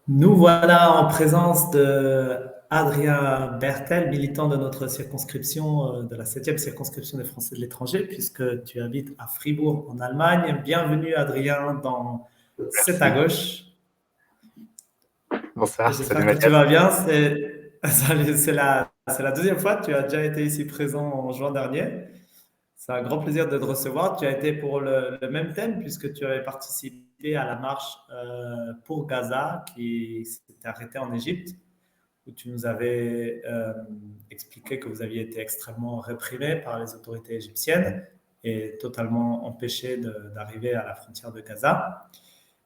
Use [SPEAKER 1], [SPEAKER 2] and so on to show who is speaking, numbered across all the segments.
[SPEAKER 1] Nous voilà en présence de Adrien Bertel, militant de notre circonscription, de la 7e circonscription des Français de l'étranger, puisque tu habites à Fribourg en Allemagne. Bienvenue Adrien dans C'est à
[SPEAKER 2] Merci.
[SPEAKER 1] gauche.
[SPEAKER 2] Bonsoir. Salut
[SPEAKER 1] J'espère que tu
[SPEAKER 2] Mathias.
[SPEAKER 1] vas bien. C'est la deuxième fois. Tu as déjà été ici présent en juin dernier. C'est un grand plaisir de te recevoir. Tu as été pour le même thème puisque tu avais participé à la marche pour Gaza qui s'était arrêtée en Égypte, où tu nous avais expliqué que vous aviez été extrêmement réprimé par les autorités égyptiennes et totalement empêché d'arriver à la frontière de Gaza.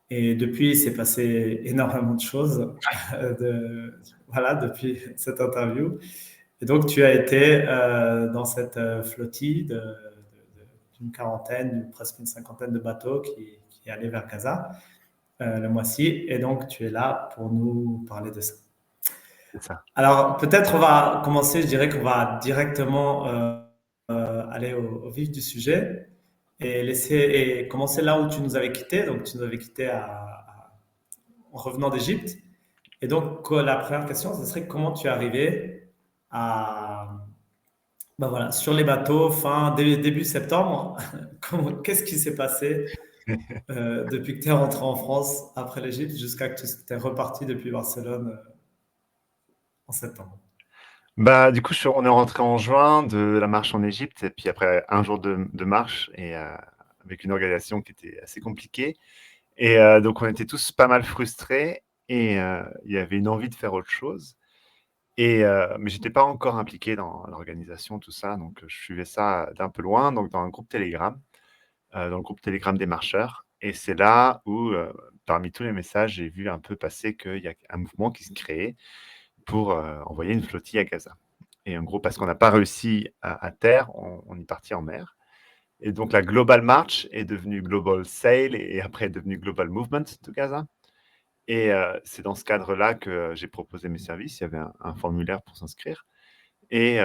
[SPEAKER 1] Et depuis, il s'est passé énormément de choses voilà, depuis cette interview. Et donc, tu as été dans cette flottille d'une quarantaine, presque une cinquantaine de bateaux qui allaient vers Gaza le mois-ci. Et donc, tu es là pour nous parler de ça.
[SPEAKER 2] C'est ça.
[SPEAKER 1] Alors, peut-être on va commencer, je dirais qu'on va directement aller au vif du sujet et commencer là où tu nous avais quittés. Donc, tu nous avais quittés en revenant d'Égypte. Et donc, la première question, ce serait comment tu es arrivé à, ben voilà, sur les bateaux début septembre. Qu'est-ce qui s'est passé depuis que tu es rentré en France après l'Égypte jusqu'à que tu es reparti depuis Barcelone en septembre?
[SPEAKER 2] Du coup, on est rentré en juin de la marche en Égypte, et puis après un jour de marche, et avec une organisation qui était assez compliquée. Et donc, on était tous pas mal frustrés, et il y avait une envie de faire autre chose. Mais j'étais pas encore impliqué dans l'organisation, tout ça, donc je suivais ça d'un peu loin, donc dans un groupe Telegram, dans le groupe Telegram des marcheurs. Et c'est là où, parmi tous les messages, j'ai vu un peu passer qu'il y a un mouvement qui se créait pour envoyer une flottille à Gaza. Et en gros, parce qu'on n'a pas réussi à terre, on est parti en mer. Et donc, la Global March est devenue Global Sail et après est devenue Global Movement to Gaza. Et c'est dans ce cadre-là que j'ai proposé mes services. Il y avait un formulaire pour s'inscrire et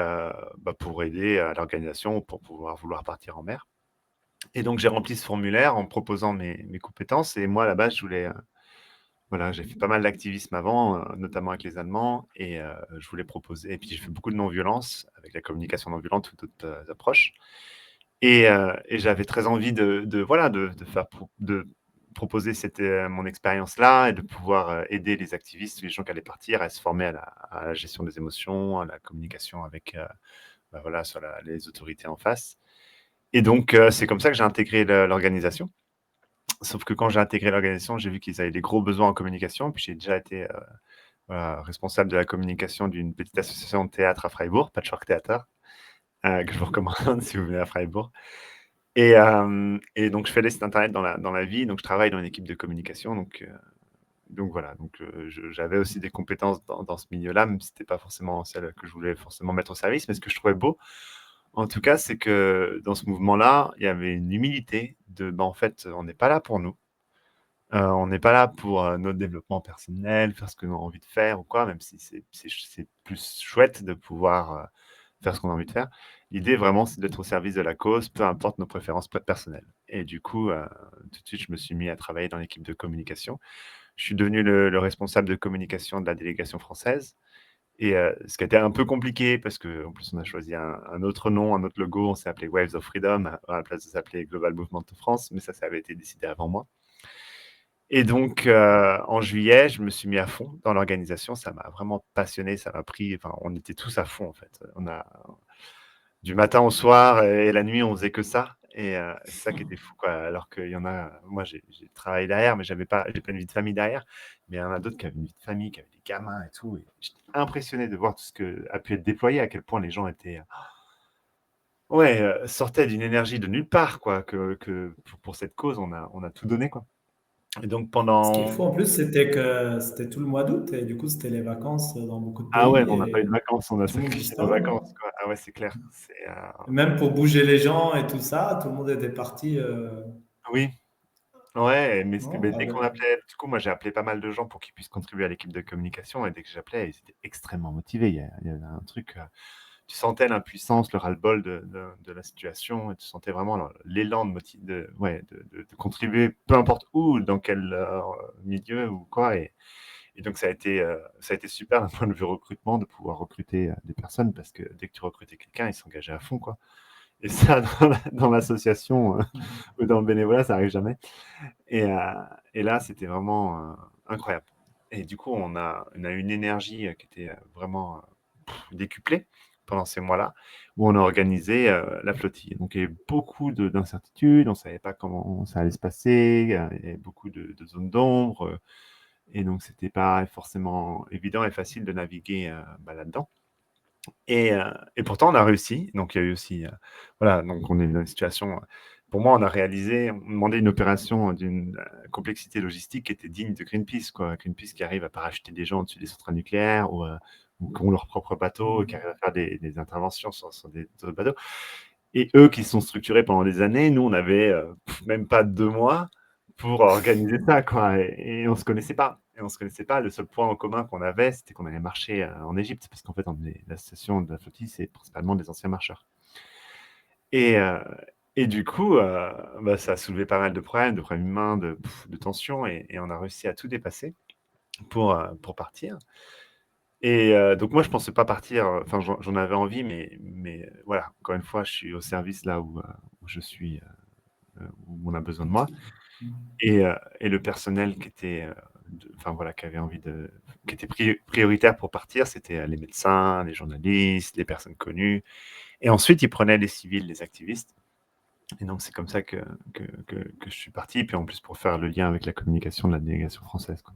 [SPEAKER 2] pour aider à l'organisation pour vouloir partir en mer. Et donc, j'ai rempli ce formulaire en proposant mes compétences. Et moi, à la base, je voulais voilà, j'ai fait pas mal d'activisme avant, notamment avec les Allemands, et je voulais proposer, et puis j'ai fait beaucoup de non-violence, avec la communication non violente ou d'autres approches. Et j'avais très envie voilà, de proposer mon expérience-là et de pouvoir aider les activistes, les gens qui allaient partir, à se former à la gestion des émotions, à la communication avec voilà, sur les autorités en face. Et donc, c'est comme ça que j'ai intégré l'organisation. Sauf que quand j'ai intégré l'organisation, j'ai vu qu'ils avaient des gros besoins en communication. Puis j'ai déjà été voilà, responsable de la communication d'une petite association de théâtre à Freiburg, Patchwork Theater, que je vous recommande si vous venez à Freiburg. Et donc, je fais des sites internet dans la vie. Donc, je travaille dans une équipe de communication. Donc voilà. Donc, j'avais aussi des compétences dans ce milieu-là, même si ce n'était pas forcément celle que je voulais forcément mettre au service. Mais ce que je trouvais beau, en tout cas, c'est que dans ce mouvement-là, il y avait une humilité en fait, on n'est pas là pour nous. On n'est pas là pour notre développement personnel, faire ce que l'on a envie de faire ou quoi, même si c'est plus chouette de pouvoir faire ce qu'on a envie de faire. L'idée vraiment, c'est d'être au service de la cause, peu importe nos préférences personnelles. Et du coup, tout de suite, je me suis mis à travailler dans l'équipe de communication. Je suis devenu le responsable de communication de la délégation française. Et ce qui a été un peu compliqué parce qu'en plus, on a choisi un autre nom, un autre logo. On s'est appelé Waves of Freedom à la place de s'appeler Global Movement of France, mais ça avait été décidé avant moi. Et donc, en juillet, je me suis mis à fond dans l'organisation. Ça m'a vraiment passionné, ça m'a pris, enfin, on était tous à fond, en fait. Du matin au soir et la nuit, on faisait que ça. Et c'est ça qui était fou, quoi. Alors qu'il y en a, moi, j'ai travaillé derrière, mais j'ai pas une vie de famille derrière. Mais il y en a d'autres qui avaient une vie de famille, qui avaient des gamins et tout. Et j'étais impressionné de voir tout ce que a pu être déployé, à quel point les gens étaient, ouais, sortaient d'une énergie de nulle part, quoi. Que pour cette cause, on a tout donné, quoi. Et donc
[SPEAKER 1] Ce qui est
[SPEAKER 2] pendant
[SPEAKER 1] fou en plus, c'était que c'était tout le mois d'août et du coup, c'était les vacances dans beaucoup de
[SPEAKER 2] Ah ouais,
[SPEAKER 1] pays
[SPEAKER 2] on n'a pas eu de
[SPEAKER 1] et
[SPEAKER 2] vacances, on a
[SPEAKER 1] tout le monde
[SPEAKER 2] sacrifié nos
[SPEAKER 1] disparaît, non?
[SPEAKER 2] vacances, quoi. Ah ouais, c'est clair.
[SPEAKER 1] Même pour bouger les gens et tout ça, tout le monde était parti.
[SPEAKER 2] Oui, ouais,
[SPEAKER 1] Non,
[SPEAKER 2] mais dès qu'on appelait, du coup, moi j'ai appelé pas mal de gens pour qu'ils puissent contribuer à l'équipe de communication, et dès que j'appelais, ils étaient extrêmement motivés. Il y avait un truc, tu sentais l'impuissance, le ras-le-bol de la situation, et tu sentais vraiment l'élan de contribuer, peu importe où, dans quel milieu ou quoi. Et donc, ça a été super d'un point de vue recrutement de pouvoir recruter des personnes, parce que dès que tu recrutais quelqu'un, il s'engageait à fond, quoi. Et ça, dans l'association ou dans le bénévolat, ça arrive jamais. Et, euh, et là, c'était vraiment incroyable. Et du coup, on a eu une énergie qui était vraiment décuplée pendant ces mois-là, où on a organisé la flottille. Donc, il y avait beaucoup d'incertitudes, on ne savait pas comment ça allait se passer, il y avait beaucoup de zones d'ombre, et donc, c'était pas forcément évident et facile de naviguer là-dedans. Et pourtant, on a réussi. Donc, il y a eu aussi, voilà, donc on est dans une situation. Pour moi, on demandait une opération d'une complexité logistique qui était digne de Greenpeace, quoi. Greenpeace qui arrive à parachuter des gens au-dessus des centrales nucléaires ou qui ont leur propre bateau, et qui arrivent à faire des interventions sur des bateaux. Et eux qui sont structurés pendant des années, nous, on avait même pas 2 mois pour organiser ça, quoi. Et on se connaissait pas. Et on se connaissait pas. Le seul point en commun qu'on avait, c'était qu'on allait marcher en Égypte, parce qu'en fait, la station de la flottille, c'est principalement des anciens marcheurs. Et, euh, et du coup, ça a soulevé pas mal de problèmes humains, de tensions, et on a réussi à tout dépasser pour partir. Et donc moi, je pensais pas partir. Enfin, j'en avais envie, mais voilà. Encore une fois, je suis au service là où je suis, où on a besoin de moi. Et le personnel qui était, enfin voilà, qui était prioritaire pour partir, c'était les médecins, les journalistes, les personnes connues. Et ensuite, ils prenaient les civils, les activistes. Et donc, c'est comme ça que je suis parti. Puis en plus, pour faire le lien avec la communication de la délégation française, quoi.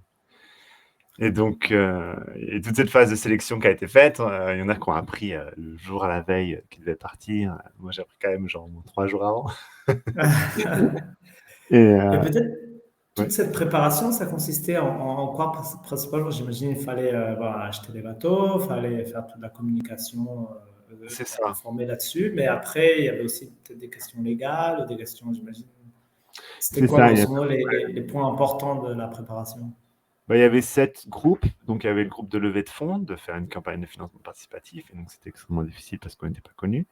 [SPEAKER 2] Et donc, et toute cette phase de sélection qui a été faite, il y en a qui ont appris le jour à la veille qu'ils devaient partir. Moi, j'ai appris quand même genre 3 jours avant. Et
[SPEAKER 1] Et peut-être toute
[SPEAKER 2] ouais,
[SPEAKER 1] cette préparation, ça consistait en quoi principalement? J'imagine il fallait voilà, acheter des bateaux, il fallait faire toute la communication,
[SPEAKER 2] c'est ça.
[SPEAKER 1] informer là-dessus, mais après, il y avait aussi peut-être des questions légales, des questions, j'imagine. C'était
[SPEAKER 2] C'est
[SPEAKER 1] quoi,
[SPEAKER 2] ça.
[SPEAKER 1] grosso modo, les points importants de la préparation?
[SPEAKER 2] Il y avait 7 groupes. Donc, il y avait le groupe de levée de fonds, de faire une campagne de financement participatif. Et donc, c'était extrêmement difficile parce qu'on n'était pas connus.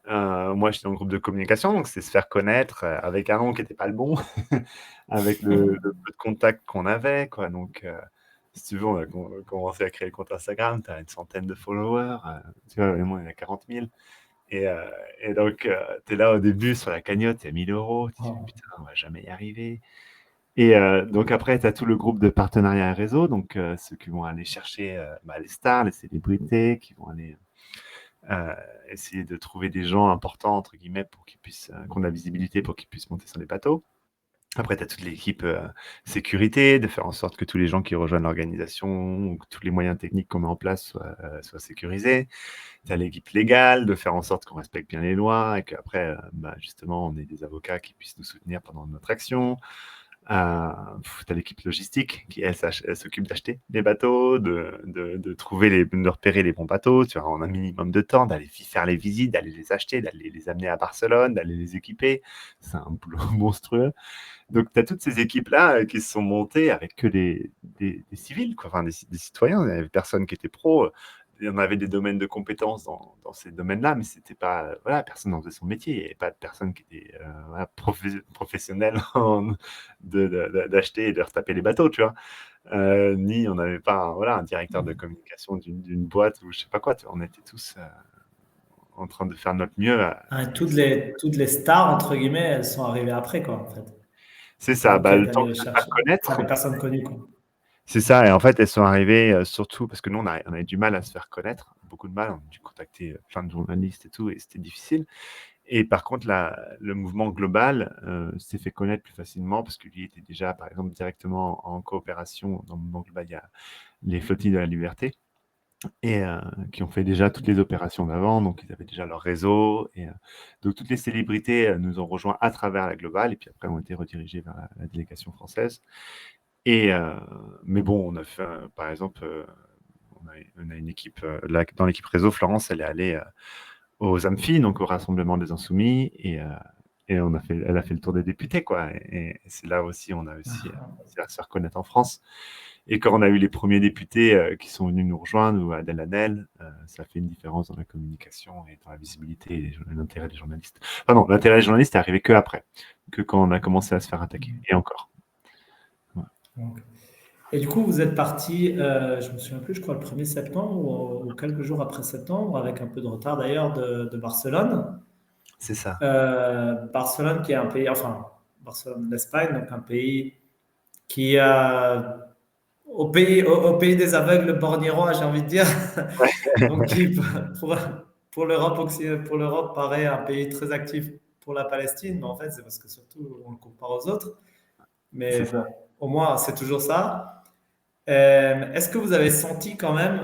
[SPEAKER 2] Moi, j'étais dans le groupe de communication, donc c'est se faire connaître avec un nom qui n'était pas le bon, avec le peu de contacts qu'on avait, quoi. Donc, si tu veux, on a commencé à créer le compte Instagram, tu as une centaine de followers, tu vois, et moi, il y en a 40 000. Et, euh, et donc, tu es là au début sur la cagnotte, il y a 1 000 euros, tu te dis,
[SPEAKER 1] Oh.
[SPEAKER 2] putain, on va jamais y arriver. Et donc après, tu as tout le groupe de partenariat et réseau, donc ceux qui vont aller chercher les stars, les célébrités, qui vont aller essayer de trouver des gens importants, entre guillemets, pour qu'ils puissent, qu'on a visibilité pour qu'ils puissent monter sur les bateaux. Après, tu as toute l'équipe sécurité, de faire en sorte que tous les gens qui rejoignent l'organisation ou que tous les moyens techniques qu'on met en place soient sécurisés. Tu as l'équipe légale, de faire en sorte qu'on respecte bien les lois et qu'après, justement, on ait des avocats qui puissent nous soutenir pendant notre action. Tu as l'équipe logistique qui, elle s'occupe d'acheter des bateaux, de trouver de repérer les bons bateaux, tu vois, en un minimum de temps, d'aller faire les visites, d'aller les acheter, d'aller les amener à Barcelone, d'aller les équiper. C'est un boulot monstrueux. Donc, tu as toutes ces équipes-là qui se sont montées avec que des civils, quoi, enfin des citoyens. Il n'y avait personne qui était pro. Il y en avait des domaines de compétences dans ces domaines-là, mais c'était pas, voilà, personne n'en faisait son métier. Il n'y avait pas de personne qui était voilà, professionnelle d'acheter et de retaper les bateaux, tu vois. Ni on n'avait pas voilà, un directeur de communication d'une boîte ou je sais pas quoi. On était tous en train de faire notre mieux.
[SPEAKER 1] Hein, toutes les stars, entre guillemets, elles sont arrivées après, quoi, en fait.
[SPEAKER 2] C'est
[SPEAKER 1] C'est
[SPEAKER 2] ça,
[SPEAKER 1] vous qui êtes
[SPEAKER 2] le temps
[SPEAKER 1] allé
[SPEAKER 2] de se faire
[SPEAKER 1] chercher. Enfin,
[SPEAKER 2] connaître.
[SPEAKER 1] les personnes connues, quoi.
[SPEAKER 2] C'est ça, et en fait, elles sont arrivées surtout parce que nous, on avait du mal à se faire connaître, beaucoup de mal. On a dû contacter plein de journalistes et tout, et c'était difficile. Et par contre, le mouvement global s'est fait connaître plus facilement parce que lui était déjà, par exemple, directement en coopération. Dans le mouvement global, il y a les flottilles de la liberté et qui ont fait déjà toutes les opérations d'avant, donc ils avaient déjà leur réseau. Et donc toutes les célébrités nous ont rejoints à travers la globale et puis après ont été redirigées vers la délégation française. Et mais bon, on a fait, par exemple, on a une équipe dans l'équipe réseau. Florence, elle est allée aux Amphis, donc au Rassemblement des Insoumis, et elle a fait le tour des députés, quoi. Et c'est là aussi on a aussi réussi à se faire connaître en France. Et quand on a eu les premiers députés qui sont venus nous rejoindre, ou Adèle Haenel, ça fait une différence dans la communication et dans la visibilité et l'intérêt des journalistes. Enfin non, l'intérêt des journalistes est arrivé que après, que quand on a commencé à se faire attaquer, et encore. Voilà.
[SPEAKER 1] Donc, et du coup, vous êtes parti, je me souviens plus, je crois le 1er septembre ou quelques jours après septembre, avec un peu de retard d'ailleurs, de Barcelone.
[SPEAKER 2] C'est ça.
[SPEAKER 1] Barcelone qui est un pays, enfin, Barcelone, l'Espagne, donc un pays qui a, au pays des aveugles bornirois, j'ai envie de dire. Donc, qui, pour, pour l'Europe, pour l'Europe, paraît un pays très actif pour la Palestine, mais en fait, c'est parce que surtout, on le compare aux autres.
[SPEAKER 2] C'est
[SPEAKER 1] Mais
[SPEAKER 2] ça.
[SPEAKER 1] bon, au moins, c'est toujours ça. Est-ce que vous avez senti quand même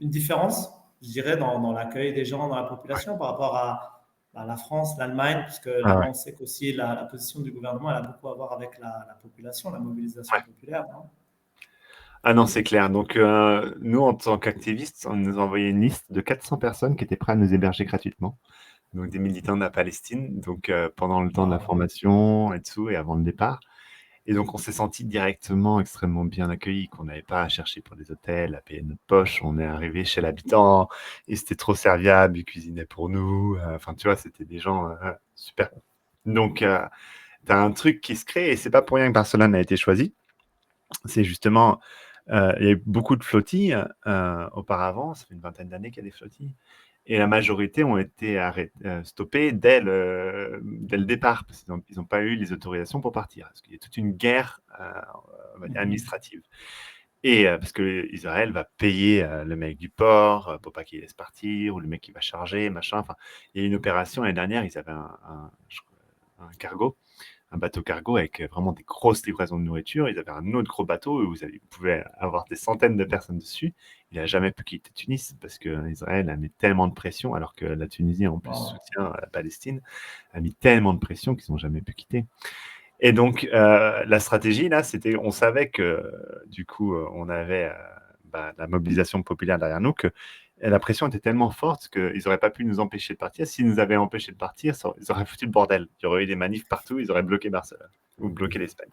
[SPEAKER 1] une différence, je dirais, dans l'accueil des gens, dans la population par rapport à la France, l'Allemagne, puisque
[SPEAKER 2] Ah ouais.
[SPEAKER 1] là-bas, on sait qu'aussi la position du gouvernement, elle a beaucoup à voir avec la population, la mobilisation
[SPEAKER 2] Ouais.
[SPEAKER 1] populaire, non?
[SPEAKER 2] Ah non, c'est clair. Donc, nous, en tant qu'activistes, on nous a envoyé une liste de 400 personnes qui étaient prêtes à nous héberger gratuitement. Donc, des militants de la Palestine, donc pendant le temps de la
[SPEAKER 1] Wow.
[SPEAKER 2] formation et tout, et avant le départ. Et donc, on s'est senti directement extrêmement bien accueillis, qu'on n'avait pas à chercher pour des hôtels, à payer notre poche. On est arrivé chez l'habitant, et c'était trop serviable, ils cuisinaient pour nous. Enfin, tu vois, c'était des gens super. Donc, tu as un truc qui se crée, et c'est pas pour rien que Barcelone a été choisi. C'est justement, il y a eu beaucoup de flottilles auparavant, ça fait une vingtaine d'années qu'il y a des flottilles. Et la majorité ont été stoppées dès le départ, parce qu'ils n'ont pas eu les autorisations pour partir. Parce qu'il y a toute une guerre on va dire administrative. Et parce que Israël va payer le mec du port pour pas qu'il laisse partir, ou le mec qui va charger, machin. Enfin, il y a eu une opération l'année dernière, ils avaient un cargo, un bateau cargo avec vraiment des grosses livraisons de nourriture. Ils avaient un autre gros bateau où vous pouvez avoir des centaines de personnes dessus. Il n'a jamais pu quitter Tunis parce qu'Israël a mis tellement de pression, alors que la Tunisie, en plus,
[SPEAKER 1] Wow.
[SPEAKER 2] soutient la Palestine, a mis tellement de pression qu'ils n'ont jamais pu quitter. Et donc, la stratégie, là, c'était, on savait que, du coup, on avait la mobilisation populaire derrière nous, que la pression était tellement forte qu'ils n'auraient pas pu nous empêcher de partir. S'ils nous avaient empêché de partir, ils auraient foutu le bordel. Il y aurait eu des manifs partout, ils auraient bloqué Barcelone ou bloqué l'Espagne.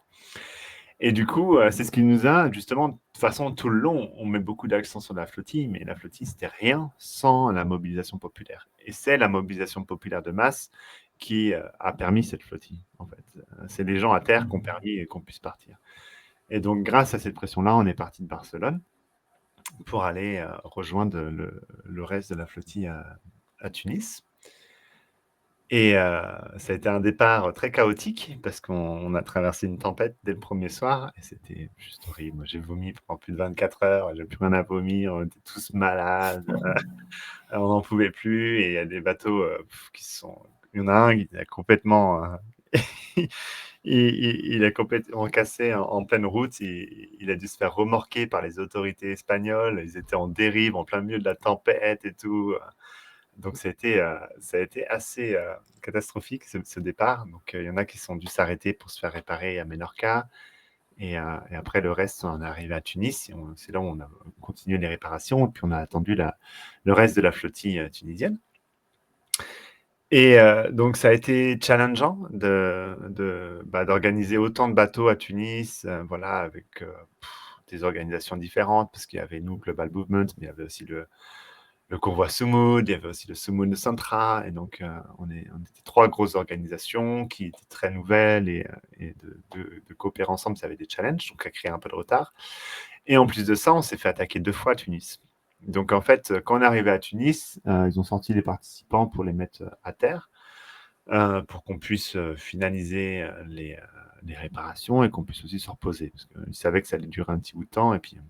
[SPEAKER 2] Et du coup, c'est ce qui nous a, justement, de toute façon, tout le long, on met beaucoup d'accent sur la flottille, mais la flottille, c'était rien sans la mobilisation populaire. Et c'est la mobilisation populaire de masse qui a permis cette flottille, en fait. C'est les gens à terre qui ont permis qu'on puisse partir. Et donc, grâce à cette pression-là, on est parti de Barcelone pour aller rejoindre le reste de la flottille à Tunis. Et ça a été un départ très chaotique parce qu'on a traversé une tempête dès le premier soir et c'était juste horrible. J'ai vomi pendant plus de 24 heures, j'ai plus rien à vomir, on était tous malades, on n'en pouvait plus. Et il y a des bateaux qui sont. Il y en a un qui a complètement. Il a complètement cassé en pleine route. Il a dû se faire remorquer par les autorités espagnoles. Ils étaient en dérive en plein milieu de la tempête et tout. Donc ça a été assez catastrophique ce départ. Donc il y en a qui sont dû s'arrêter pour se faire réparer à Menorca. Et après le reste, on est arrivé à Tunis. C'est là où on a continué les réparations. Et puis on a attendu le reste de la flottille tunisienne. Et donc ça a été challengeant d'organiser autant de bateaux à Tunis, voilà, avec des organisations différentes, parce qu'il y avait nous, Global Movement, mais il y avait aussi le convoi Soumoud, il y avait aussi le Soumoud de Santra, et donc on était trois grosses organisations qui étaient très nouvelles, et de coopérer ensemble, ça avait des challenges, donc ça a créé un peu de retard. Et en plus de ça, on s'est fait attaquer 2 fois à Tunis. Donc en fait, quand on est arrivé à Tunis, ils ont sorti les participants pour les mettre à terre, pour qu'on puisse finaliser les réparations et qu'on puisse aussi se reposer, parce qu'ils savaient que ça allait durer un petit bout de temps. Et puis,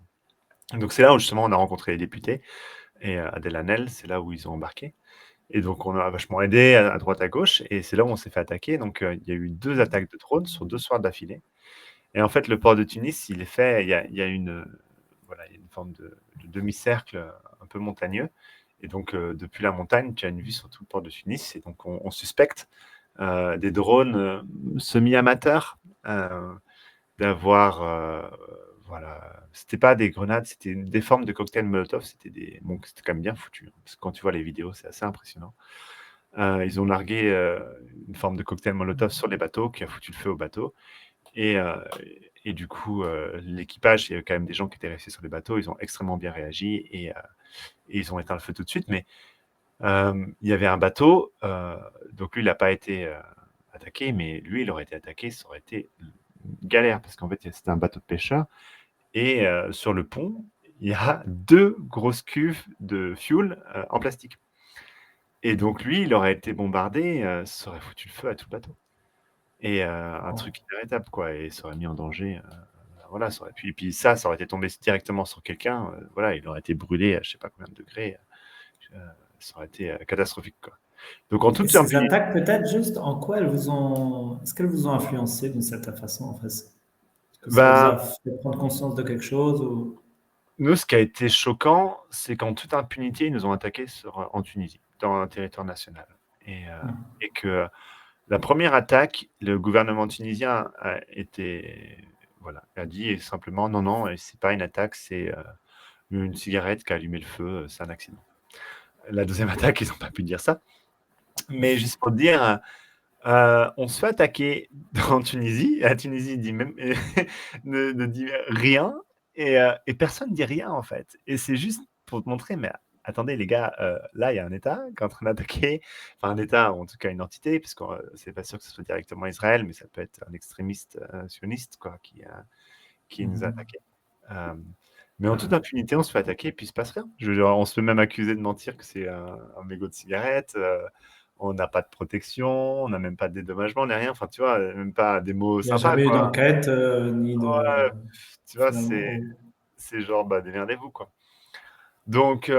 [SPEAKER 2] donc c'est là où justement on a rencontré les députés, et Adèle Haenel, c'est là où ils ont embarqué. Et donc on a vachement aidé à droite à gauche, et c'est là où on s'est fait attaquer. Donc il y a eu 2 attaques de drones sur 2 soirs d'affilée. Et en fait, le port de Tunis, il y a une, voilà, il y a une forme de demi-cercle un peu montagneux. Et donc, depuis la montagne, tu as une vue sur tout le port de Tunis. Et donc, on suspecte des drones semi-amateurs d'avoir. Voilà, c'était pas des grenades, c'était des formes de cocktails Molotov. Bon, c'était quand même bien foutu, hein, parce que quand tu vois les vidéos, c'est assez impressionnant. Ils ont largué une forme de cocktail Molotov sur les bateaux qui a foutu le feu au bateau. Et Et du coup, l'équipage, il y avait quand même des gens qui étaient restés sur les bateaux, ils ont extrêmement bien réagi et ils ont éteint le feu tout de suite. Mais il y avait un bateau, donc lui, il n'a pas été attaqué, mais lui, il aurait été attaqué, ça aurait été une galère, parce qu'en fait, c'était un bateau de pêcheurs. Et sur le pont, il y a 2 grosses cuves de fuel en plastique. Et donc lui, il aurait été bombardé, ça aurait foutu le feu à tout le bateau. Et un
[SPEAKER 1] Bon.
[SPEAKER 2] truc inarrêtable, quoi, et ça aurait mis en danger, voilà, ça aurait puis ça aurait été tombé directement sur quelqu'un, voilà, il aurait été brûlé à je sais pas combien de degrés, ça aurait été catastrophique, quoi. Donc en
[SPEAKER 1] Et
[SPEAKER 2] toute
[SPEAKER 1] ces
[SPEAKER 2] impunité.
[SPEAKER 1] attaques, peut-être juste, en quoi elles vous ont, est-ce qu'elles vous ont influencé d'une certaine façon, en fait? Est-ce que ça vous
[SPEAKER 2] Ben,
[SPEAKER 1] a fait prendre conscience de quelque chose ou...
[SPEAKER 2] nous, ce qui a été choquant, c'est qu'en toute impunité, ils nous ont attaqués en Tunisie, dans un territoire national. Et que la première attaque, le gouvernement tunisien voilà, a dit simplement non, non, c'est pas une attaque, c'est une cigarette qui a allumé le feu, c'est un accident. La deuxième attaque, ils n'ont pas pu dire ça. Mais juste pour dire, on se fait attaquer en Tunisie. La Tunisie dit même, ne dit rien et personne ne dit rien en fait. Et c'est juste pour te montrer, mais attendez les gars, là il y a un État qui est en train d'attaquer, enfin un État ou en tout cas une entité, puisque c'est pas sûr que ce soit directement Israël, mais ça peut être un extrémiste sioniste quoi, qui nous a attaqué. Mais en toute impunité, on se fait attaquer et puis il se passe rien. Je veux dire, on se fait même accuser de mentir que c'est un mégot de cigarette. On n'a pas de protection, on n'a même pas de dédommagement, ni rien. Enfin, tu vois, même pas des mots
[SPEAKER 1] Il n'y a
[SPEAKER 2] sympas,
[SPEAKER 1] jamais eu
[SPEAKER 2] quoi.
[SPEAKER 1] d'enquête, ni de,
[SPEAKER 2] Ouais, tu vois,
[SPEAKER 1] finalement.
[SPEAKER 2] c'est genre, bah, démerdez-vous, quoi. Donc,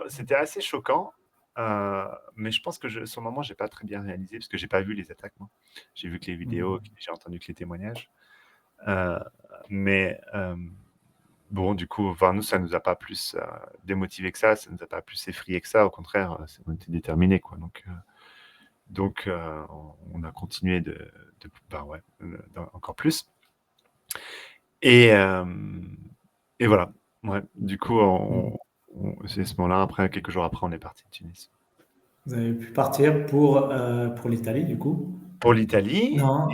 [SPEAKER 2] c'était assez choquant. Mais je pense que sur le moment, j'ai pas très bien réalisé parce que j'ai pas vu les attaques, moi. J'ai vu que les vidéos, j'ai entendu que les témoignages. Euh, mais bon, du coup, enfin, nous, ça nous a pas plus démotivé que ça nous a pas plus effrayé que ça. Au contraire, on était déterminés, quoi. Donc, on a continué bah ouais, encore plus. Et voilà. Ouais. Du coup, c'est ce moment-là. Après, quelques jours après, on est parti de Tunis.
[SPEAKER 1] Vous avez pu partir pour l'Italie, du coup?
[SPEAKER 2] Pour l'Italie.
[SPEAKER 1] Non,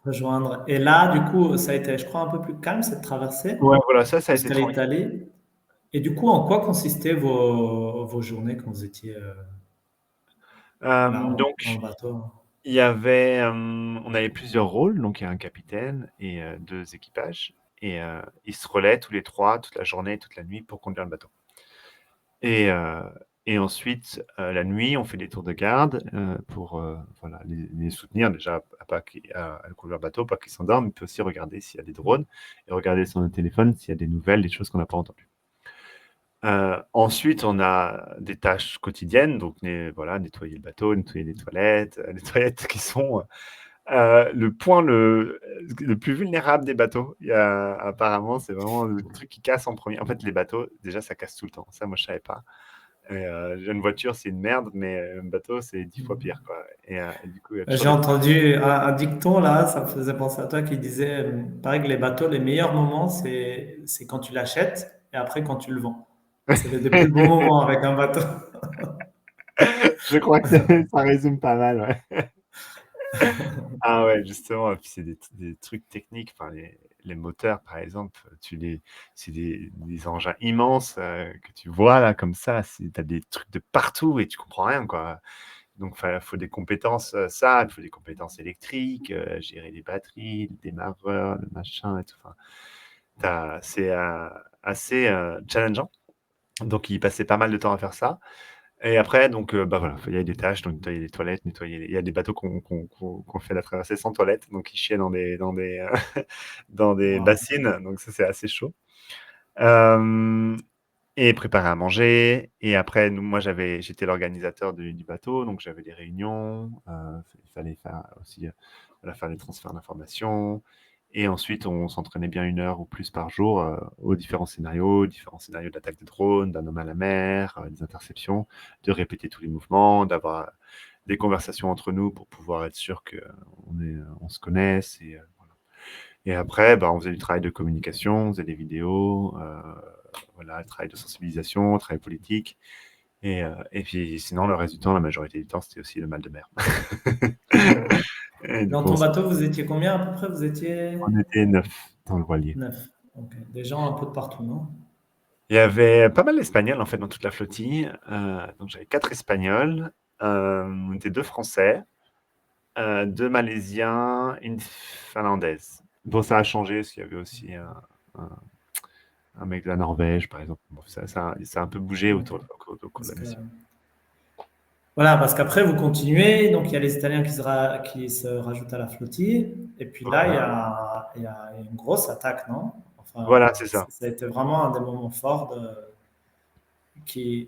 [SPEAKER 1] rejoindre. Et là, du coup, ça a été, je crois, un peu plus calme, cette traversée
[SPEAKER 2] Ouais, voilà, ça a été
[SPEAKER 1] jusqu'à
[SPEAKER 2] tranquille.
[SPEAKER 1] l'Italie. Et du coup, en quoi consistaient vos journées quand vous étiez là, dans
[SPEAKER 2] Donc,
[SPEAKER 1] le bateau?
[SPEAKER 2] on avait plusieurs rôles. Donc, il y a un capitaine et 2 équipages. Et ils se relaient tous les 3, toute la journée, toute la nuit pour conduire le bateau. Et ensuite, la nuit, on fait des tours de garde pour voilà, les soutenir déjà à conduire le bateau, pas qu'ils s'endorment, mais puis aussi regarder s'il y a des drones et regarder sur notre téléphone s'il y a des nouvelles, des choses qu'on n'a pas entendues. Ensuite, on a des tâches quotidiennes, donc voilà, nettoyer le bateau, nettoyer les toilettes, les toilettes qui sont le point le plus vulnérable des bateaux. Apparemment, c'est vraiment le truc qui casse en premier. En fait, les bateaux, déjà, ça casse tout le temps. Ça, moi, je savais pas. Une voiture, c'est une merde, mais un bateau, c'est 10 fois pire, quoi. Et du coup, il y a toujours
[SPEAKER 1] J'ai
[SPEAKER 2] des...
[SPEAKER 1] entendu un dicton là, ça me faisait penser à toi qui disait, pareil que les bateaux, les meilleurs moments, c'est quand tu l'achètes et après quand tu le vends. C'est les deux plus bons moments avec un bateau.
[SPEAKER 2] Je crois que ça résume pas mal, ouais. Ah ouais, justement, et puis c'est des trucs techniques, enfin les moteurs par exemple, c'est des engins immenses que tu vois là comme ça, tu as des trucs de partout et tu comprends rien quoi. Donc il faut des compétences, il faut des compétences électriques, gérer les batteries, le démarreur, le machin et tout. Enfin, c'est assez challengeant. Donc il passait pas mal de temps à faire ça. Et après, donc, bah voilà, il y a des tâches, donc nettoyer les toilettes, il y a des bateaux qu'on fait la traversée sans toilette, donc ils chiaient dans des
[SPEAKER 1] Wow.
[SPEAKER 2] bassines, donc ça, c'est assez chaud. Euh, et préparer à manger. Et après, moi, j'étais l'organisateur du bateau, donc j'avais des réunions. Il fallait faire aussi voilà, faire des transferts d'informations. Et ensuite, on s'entraînait bien 1 heure ou plus par jour aux différents scénarios d'attaque de drone, d'un homme à la mer, des interceptions, de répéter tous les mouvements, d'avoir des conversations entre nous pour pouvoir être sûr qu'on se connaisse. Voilà. Et après, bah, on faisait du travail de communication, on faisait des vidéos, voilà, travail de sensibilisation, travail politique. Et puis sinon, le reste du temps, la majorité du temps, c'était aussi le mal de mer. Et du
[SPEAKER 1] Dans
[SPEAKER 2] coup,
[SPEAKER 1] ton bateau, vous étiez combien à peu près? Vous étiez
[SPEAKER 2] on était 9. dans le voilier.
[SPEAKER 1] 9. Ok. Des gens un peu de partout, non?
[SPEAKER 2] Il y avait pas mal d'Espagnols en fait dans toute la flottille. Donc j'avais 4 Espagnols, on était 2 Français, 2 Malaisiens, une Finlandaise. Bon, ça a changé parce qu'il y avait aussi un, un mec de la Norvège, par exemple. Bon, ça a un peu bougé
[SPEAKER 1] Ok.
[SPEAKER 2] au cours de
[SPEAKER 1] Parce
[SPEAKER 2] la
[SPEAKER 1] que,
[SPEAKER 2] mission.
[SPEAKER 1] voilà, parce qu'après, vous continuez, donc il y a les Italiens qui se rajoutent à la flottille, et puis là,
[SPEAKER 2] Voilà,
[SPEAKER 1] il y a une grosse attaque, non?
[SPEAKER 2] voilà
[SPEAKER 1] Enfin,
[SPEAKER 2] c'est ça.
[SPEAKER 1] ça a été vraiment un des moments forts qui...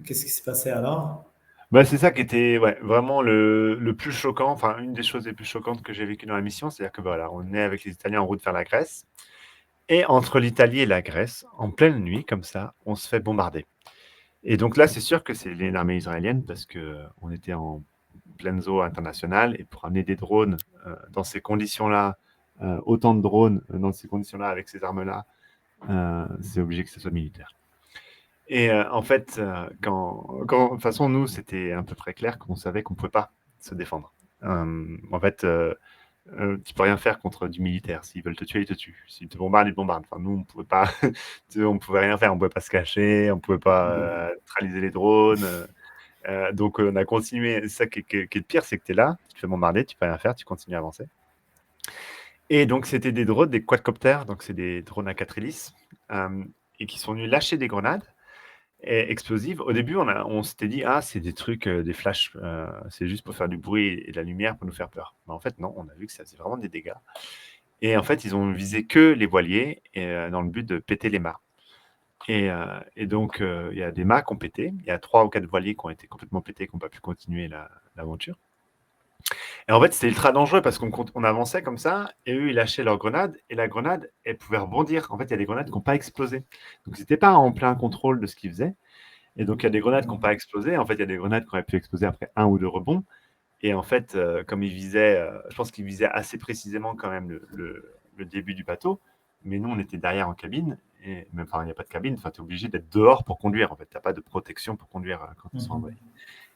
[SPEAKER 1] Qu'est-ce qui s'est passé alors?
[SPEAKER 2] Bah, c'est ça qui était ouais, vraiment le plus choquant, enfin une des choses les plus choquantes que j'ai vécues dans la mission, c'est-à-dire que voilà, on est avec les Italiens en route vers la Grèce, et entre l'Italie et la Grèce, en pleine nuit, comme ça, on se fait bombarder. Et donc là, c'est sûr que c'est l'armée israélienne parce qu'on était en pleine zone internationale et pour amener des drones dans ces conditions-là, autant de drones dans ces conditions-là, avec ces armes-là, c'est obligé que ce soit militaire. Et en fait, de toute façon, nous, c'était à peu près clair qu'on savait qu'on ne pouvait pas se défendre. En fait, tu peux rien faire contre du militaire. S'ils veulent te tuer, ils te tuent. S'ils te bombardent, ils te bombardent. Enfin, nous, on pouvait pas, on pouvait rien faire. On pouvait pas se cacher. On pouvait pas neutraliser les drones. Donc, on a continué. C'est ça qui est le pire, c'est que tu es là, tu te fais bombarder, tu peux rien faire, tu continues à avancer. Et donc, c'était des drones, des quadcoptères. Donc, c'est des drones à 4 hélices et qui sont venus lâcher des grenades explosives. Au début, on s'était dit, ah, c'est des trucs, des flashs, c'est juste pour faire du bruit et de la lumière pour nous faire peur. Mais en fait, non, on a vu que ça faisait vraiment des dégâts. Et en fait, ils ont visé que les voiliers dans le but de péter les mâts. Et donc, il y a des mâts qui ont pété. Il y a 3 ou 4 voiliers qui ont été complètement pétés, qui n'ont pas pu continuer l'aventure. Et en fait, c'était ultra dangereux parce qu'on avançait comme ça, et eux, ils lâchaient leur grenade, et la grenade, elle pouvait rebondir. En fait, il y a des grenades qui n'ont pas explosé. Donc, c'était pas en plein contrôle de ce qu'ils faisaient. Et donc, il y a des grenades qui n'ont pas explosé. En fait, il y a des grenades qui auraient pu exploser après 1 ou 2 rebonds. Et en fait, comme ils visaient, je pense qu'ils visaient assez précisément quand même le début du bateau. Mais nous, on était derrière en cabine. Et même, enfin, il n'y a pas de cabine. Enfin, tu es obligé d'être dehors pour conduire. En fait, tu n'as pas de protection pour conduire quand ils sont envoyés.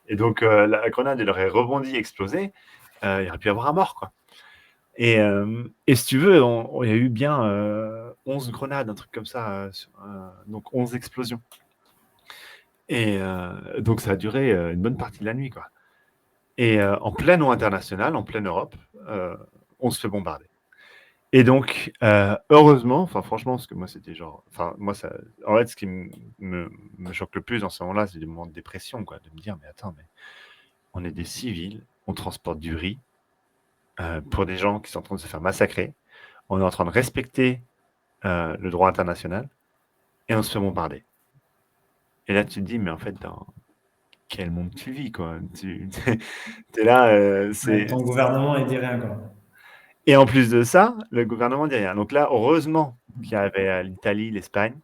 [SPEAKER 2] Et donc, la grenade, elle aurait rebondi, explosé. Il y aurait pu y avoir un mort, quoi. Et si tu veux, il y a eu bien 11 grenades, un truc comme ça. Donc, 11 explosions. Et donc, ça a duré une bonne partie de la nuit, quoi. Et en pleine eau internationale, en pleine Europe, on se fait bombarder. Et donc, heureusement, enfin franchement, parce que moi c'était genre, enfin moi ça, en fait, ce qui me choque le plus dans ce moment-là, c'est des moments de dépression, quoi, de me dire, mais attends, mais on est des civils, on transporte du riz pour des gens qui sont en train de se faire massacrer, on est en train de respecter le droit international et on se fait bombarder. Et là, tu te dis, mais en fait, dans quel monde tu vis, quoi? Tu es là,
[SPEAKER 1] Ouais, ton gouvernement, il dit rien, quoi.
[SPEAKER 2] Et en plus de ça, le gouvernement dit rien. Donc là, heureusement qu'il y avait l'Italie, l'Espagne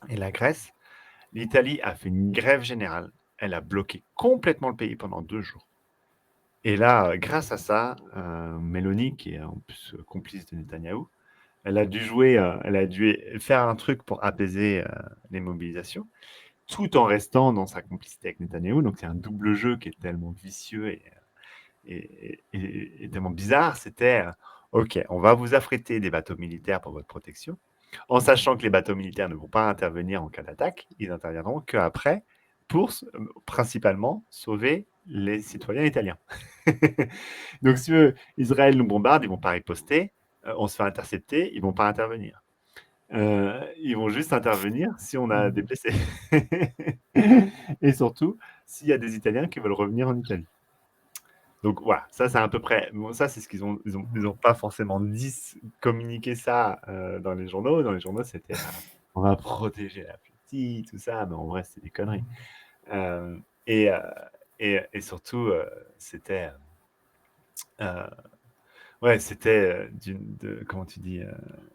[SPEAKER 2] et la Grèce. L'Italie a fait une grève générale. Elle a bloqué complètement le pays pendant 2 jours. Et là, grâce à ça, Mélanie, qui est en plus complice de Netanyahou, elle a dû faire un truc pour apaiser les mobilisations, tout en restant dans sa complicité avec Netanyahou. Donc c'est un double jeu qui est tellement vicieux et tellement bizarre. C'était, ok, on va vous affréter des bateaux militaires pour votre protection, en sachant que les bateaux militaires ne vont pas intervenir en cas d'attaque, ils interviendront qu'après pour principalement sauver les citoyens italiens. Donc, si tu veux, Israël nous bombarde, ils ne vont pas riposter, on se fait intercepter, ils ne vont pas intervenir. Ils vont juste intervenir si on a des blessés. Et surtout, s'il y a des Italiens qui veulent revenir en Italie. Donc voilà, ça c'est à peu près, bon, ça c'est ce ils ont pas forcément dit, communiqué ça dans les journaux. Dans les journaux, c'était on va protéger la petite, tout ça, mais en vrai, c'était des conneries. Euh, et, euh, et surtout, c'était, euh, ouais, c'était comment tu dis,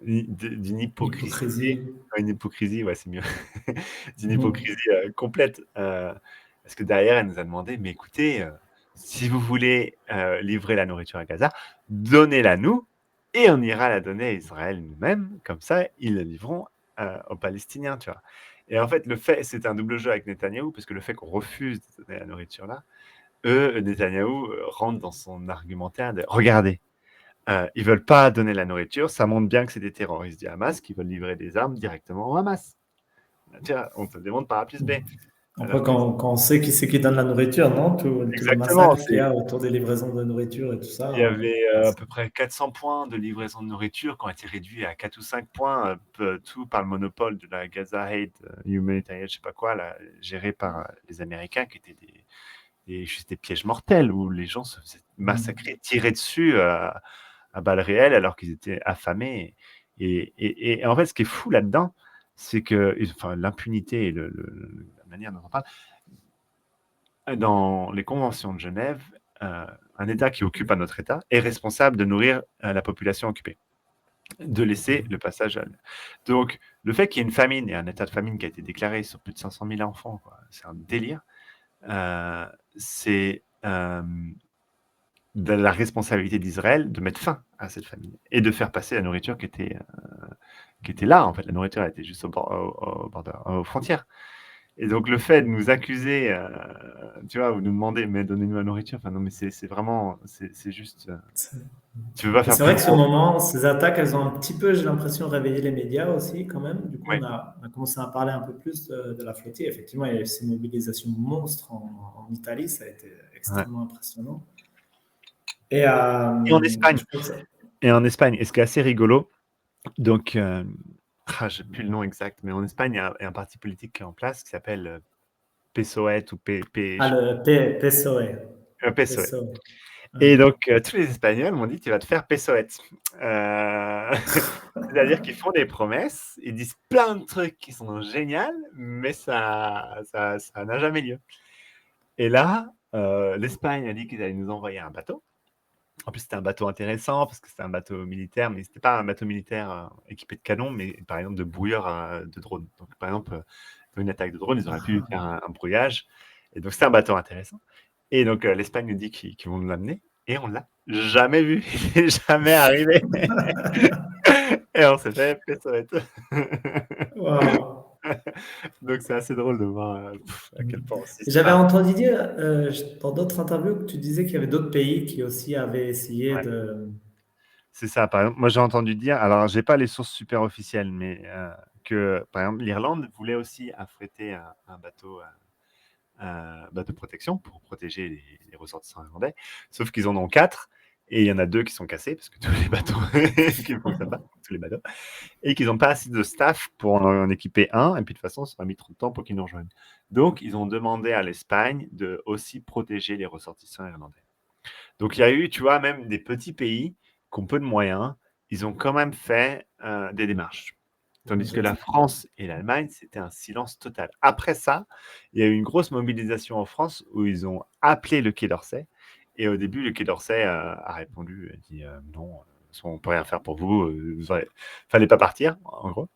[SPEAKER 2] d'une hypocrisie,
[SPEAKER 1] L'hypocrisie.
[SPEAKER 2] une hypocrisie, ouais, c'est mieux, d'une hypocrisie complète. Parce que derrière, elle nous a demandé, mais écoutez, si vous voulez livrer la nourriture à Gaza, donnez-la nous et on ira la donner à Israël nous-mêmes. Comme ça, ils la livreront aux Palestiniens, tu vois. Et en fait, c'est un double jeu avec Netanyahou, parce que le fait qu'on refuse de donner la nourriture là, Netanyahou rentre dans son argumentaire de regardez, Ils veulent pas donner la nourriture. Ça montre bien que c'est des terroristes du Hamas qui veulent livrer des armes directement au Hamas. Tiens, on te demande par A plus B.
[SPEAKER 1] Après,
[SPEAKER 2] Alors que
[SPEAKER 1] quand on sait qui c'est qui donne la nourriture, non? Tous les
[SPEAKER 2] exactement,
[SPEAKER 1] massacres qu'il y a autour des livraisons de nourriture et tout ça.
[SPEAKER 2] il y avait à peu près 400 points de livraison de nourriture qui ont été réduits à 4 ou 5 points, tout par le monopole de la Gaza Aid Humanitarian, je sais pas quoi, là, géré par les Américains, qui étaient juste des pièges mortels où les gens se faisaient massacrer, tirer dessus à balles réelles alors qu'ils étaient affamés. Et en fait, ce qui est fou là-dedans, c'est que enfin, l'impunité et la manière dont on parle, dans les conventions de Genève, un État qui occupe un autre État est responsable de nourrir la population occupée, de laisser le passage à... Donc, le fait qu'il y ait une famine et un état de famine qui a été déclaré sur plus de 500 000 enfants, c'est un délire. C'est de la responsabilité d'Israël de mettre fin à cette famine et de faire passer la nourriture qui était là, en fait. La nourriture était juste aux frontières. Et donc, le fait de nous accuser, tu vois, ou de nous demander, mais donnez-nous la nourriture, enfin, non, mais c'est vraiment, c'est juste, tu veux pas
[SPEAKER 1] Et
[SPEAKER 2] faire
[SPEAKER 1] c'est
[SPEAKER 2] plus
[SPEAKER 1] vrai que ce
[SPEAKER 2] gros.
[SPEAKER 1] moment, ces attaques, elles ont un petit peu, j'ai l'impression, réveillé les médias aussi, quand même. Du coup,
[SPEAKER 2] Ouais,
[SPEAKER 1] on a commencé à parler un peu plus de la flottille. Effectivement, il y a eu ces mobilisations monstres en Italie, ça a été
[SPEAKER 2] ouais.
[SPEAKER 1] extrêmement impressionnant. Et
[SPEAKER 2] Et en Espagne,
[SPEAKER 1] je crois que ça.
[SPEAKER 2] et ce qui est assez rigolo, donc, j'ai plus le nom exact, mais en Espagne, il y a un parti politique qui est en place qui s'appelle PSOE ou
[SPEAKER 1] Ah, le PSOE.
[SPEAKER 2] PSOE.
[SPEAKER 1] PSOE.
[SPEAKER 2] Et
[SPEAKER 1] Ouais.
[SPEAKER 2] donc, tous les Espagnols m'ont dit, tu vas te faire PSOET. C'est-à-dire qu'ils font des promesses, ils disent plein de trucs qui sont géniaux, mais ça n'a jamais lieu. Et là, l'Espagne a dit qu'ils allaient nous envoyer un bateau. En plus, c'était un bateau intéressant parce que c'était un bateau militaire, mais c'était pas un bateau militaire équipé de canons, mais par exemple de brouilleurs de drones. Donc, par exemple, pour une attaque de drone, ils auraient pu faire un brouillage. Et donc, c'était un bateau intéressant. Et donc, l'Espagne nous dit qu'ils vont nous l'amener. Et on l'a jamais vu. Il n'est jamais arrivé. Et on s'est fait PSOET.
[SPEAKER 1] Waouh.
[SPEAKER 2] Donc, c'est assez drôle de voir à quel point
[SPEAKER 1] J'avais entendu dire dans d'autres interviews que tu disais qu'il y avait d'autres pays qui aussi avaient essayé
[SPEAKER 2] ouais,
[SPEAKER 1] de.
[SPEAKER 2] c'est ça. Par exemple, moi, j'ai entendu dire, alors, j'ai pas les sources super officielles, mais que, par exemple, l'Irlande voulait aussi affréter un bateau de protection pour protéger les ressortissants irlandais. Sauf qu'ils en ont 4 et il y en a 2 qui sont cassés parce que tous les bateaux qui ne fonctionnent pas, tous les bateaux, et qu'ils n'ont pas assez de staff pour en équiper un. Et puis de toute façon, ça a mis trop de temps pour qu'ils nous rejoignent. Donc, ils ont demandé à l'Espagne de aussi protéger les ressortissants irlandais. Donc, il y a eu, tu vois, même des petits pays qui ont peu de moyens, ils ont quand même fait des démarches. Tandis que la France et l'Allemagne, c'était un silence total. Après ça, il y a eu une grosse mobilisation en France où ils ont appelé le Quai d'Orsay. Et au début, le Quai d'Orsay a répondu, a dit non, on ne peut rien faire pour vous, fallait pas partir, en gros.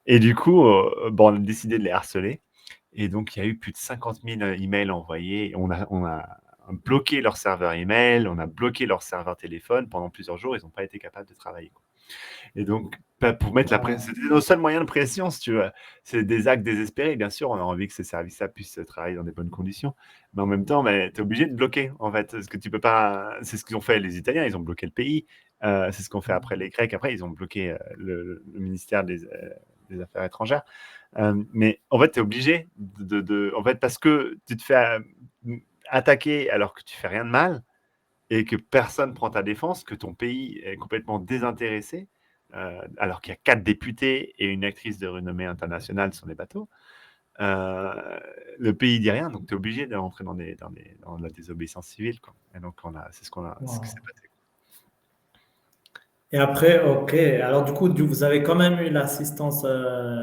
[SPEAKER 2] Et du coup, bon, on a décidé de les harceler. Et donc, il y a eu plus de 50 000 emails envoyés. On a bloqué leur serveur email, on a bloqué leur serveur téléphone pendant plusieurs jours. Ils n'ont pas été capables de travailler. Et donc, pour mettre la pression, c'était nos seuls moyens de pression, si tu veux. C'est des actes désespérés, bien sûr. On a envie que ces services-là puissent travailler dans des bonnes conditions. Mais en même temps, tu es obligé de bloquer, en fait. Parce que tu peux pas. C'est ce qu'ils ont fait les Italiens, ils ont bloqué le pays. C'est ce qu'ont fait après les Grecs. Après, ils ont bloqué le ministère des Affaires étrangères. Mais en fait, tu es obligé en fait, parce que tu te fais attaquer alors que tu fais rien de mal et que personne prend ta défense, que ton pays est complètement désintéressé, alors qu'il y a 4 députés et une actrice de renommée internationale sur les bateaux, le pays dit rien, donc tu es obligé de rentrer dans la désobéissance civile, quoi. Et donc, c'est ce qui s'est passé.
[SPEAKER 1] Et après, ok. Alors du coup, vous avez quand même eu l'assistance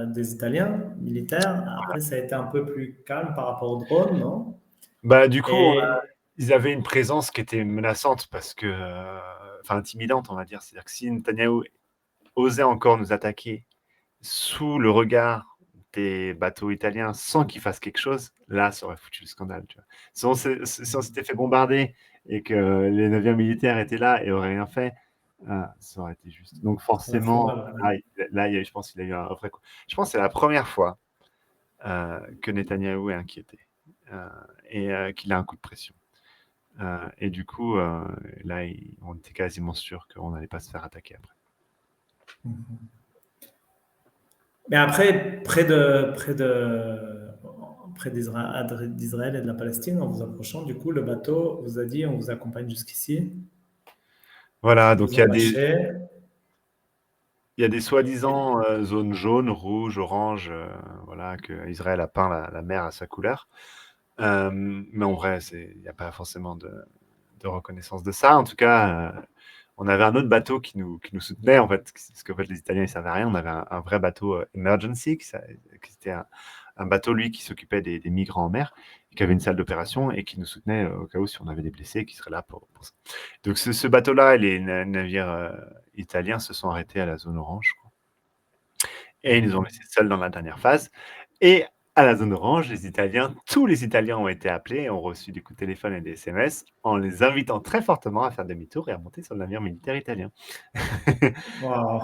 [SPEAKER 1] des Italiens militaires. Après, ça a été un peu plus calme par rapport aux drones, non?
[SPEAKER 2] Bah, du coup,
[SPEAKER 1] Et
[SPEAKER 2] ils avaient une présence qui était menaçante parce que, enfin intimidante, on va dire. C'est-à-dire que si Netanyahou osait encore nous attaquer sous le regard des bateaux italiens sans qu'ils fassent quelque chose, là, ça aurait foutu le scandale. Tu vois. Si on s'était fait bombarder et que les navires militaires étaient là et auraient rien fait, ça aurait été juste. Donc
[SPEAKER 1] ça aurait fait
[SPEAKER 2] forcément,
[SPEAKER 1] mal.
[SPEAKER 2] là je pense qu'il a eu un vrai coup. Je pense que c'est la première fois que Netanyahou est inquiété et qu'il a un coup de pression. Et du coup, là, on était quasiment sûr qu'on n'allait pas se faire attaquer après.
[SPEAKER 1] Mais après, près d'Israël et de la Palestine, en vous approchant, du coup, le bateau vous a dit, on vous accompagne jusqu'ici,
[SPEAKER 2] Voilà,
[SPEAKER 1] ils
[SPEAKER 2] donc
[SPEAKER 1] vous ont lâché.
[SPEAKER 2] il y a des soi-disant zones jaunes, rouges, oranges, voilà, que Israël a peint la mer à sa couleur. Mais en vrai, il n'y a pas forcément de reconnaissance de ça. En tout cas, on avait un autre bateau qui nous soutenait, en fait, parce qu'en fait, les Italiens, ils ne savaient rien. On avait un vrai bateau emergency, qui était un bateau, lui, qui s'occupait des migrants en mer, et qui avait une salle d'opération et qui nous soutenait au cas où si on avait des blessés, qui seraient là pour ça. Donc, ce bateau-là et les navires italiens se sont arrêtés à la zone orange, je crois. Et ils nous ont laissés seuls dans la dernière phase. Et à la zone orange, tous les Italiens ont été appelés et ont reçu des coups de téléphone et des SMS en les invitant très fortement à faire demi-tour et à monter sur le navire militaire italien.
[SPEAKER 1] Waouh,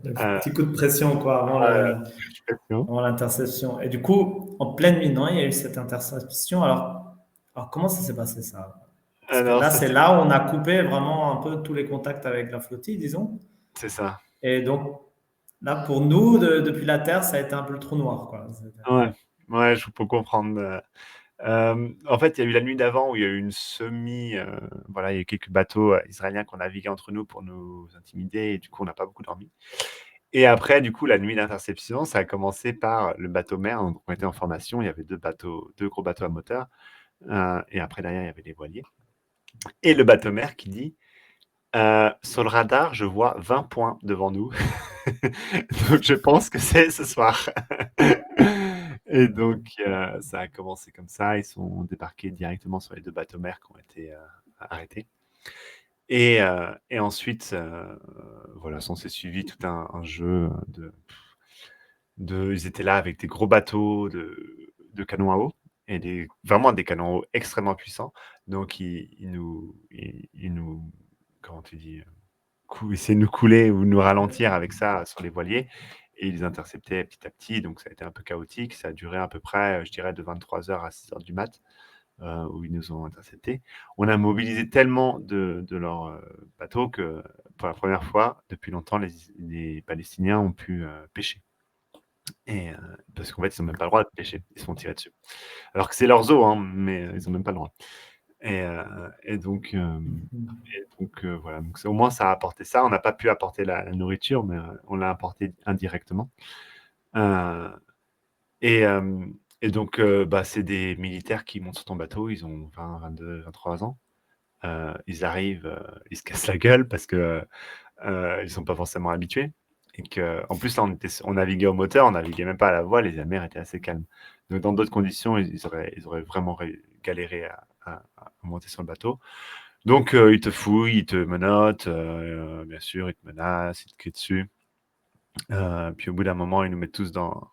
[SPEAKER 1] le
[SPEAKER 2] Euh,
[SPEAKER 1] petit coup de pression, quoi, avant l'interception. Et du coup, en pleine nuit, non, il y a eu cette interception. Alors comment ça s'est passé, ça? Parce que
[SPEAKER 2] alors,
[SPEAKER 1] là,
[SPEAKER 2] ça,
[SPEAKER 1] c'est là où on a coupé vraiment un peu tous les contacts avec la flottille, disons.
[SPEAKER 2] c'est ça.
[SPEAKER 1] Et donc, là, pour nous, depuis la Terre, ça a été un peu le trou noir, quoi.
[SPEAKER 2] Ouais, ouais, je peux comprendre. En fait, il y a eu la nuit d'avant où il y a eu une voilà, il y a eu quelques bateaux israéliens qui ont navigué entre nous pour nous intimider et du coup, on n'a pas beaucoup dormi. Et après, du coup, la nuit d'interception, ça a commencé par le bateau mère. Donc, on était en formation, il y avait deux gros bateaux à moteur. Et après, derrière, il y avait les voiliers. Et le bateau mère qui dit sur le radar, je vois 20 points devant nous. Donc, je pense que c'est ce soir. Et donc, ça a commencé comme ça. Ils sont débarqués directement sur les deux bateaux mères qui ont été arrêtés. Et ensuite, voilà, s'en s'est suivi tout un jeu ils étaient là avec des gros bateaux de canons à eau et vraiment des canons à eau extrêmement puissants. Donc, ils nous, comment tu dis, essayaient de nous couler ou nous ralentir avec ça sur les voiliers. Et ils les interceptaient petit à petit. Donc, ça a été un peu chaotique. Ça a duré à peu près, je dirais, de 23h à 6h du mat, où ils nous ont interceptés. On a mobilisé tellement de leurs bateaux que pour la première fois depuis longtemps, les Palestiniens ont pu pêcher. Parce qu'en fait, ils n'ont même pas le droit de pêcher. Ils se font tirer dessus. Alors que c'est leur zoo, hein, mais ils n'ont même pas le droit. Et donc, voilà. Donc, au moins, ça a apporté ça. On n'a pas pu apporter la nourriture, mais on l'a apporté indirectement. Euh, et, euh, et donc, bah, c'est des militaires qui montent sur ton bateau. Ils ont 20, 22, 23 ans. Ils arrivent, ils se cassent la gueule parce que ils sont pas forcément habitués. Et que, en plus, là, on naviguait au moteur, on naviguait même pas à la voile et la mer était assez calme. Donc, dans d'autres conditions, ils auraient vraiment galéré à monter sur le bateau. Donc, ils te fouillent, ils te menottent, bien sûr, ils te menacent, ils te crient dessus. Puis, au bout d'un moment, ils nous mettent tous dans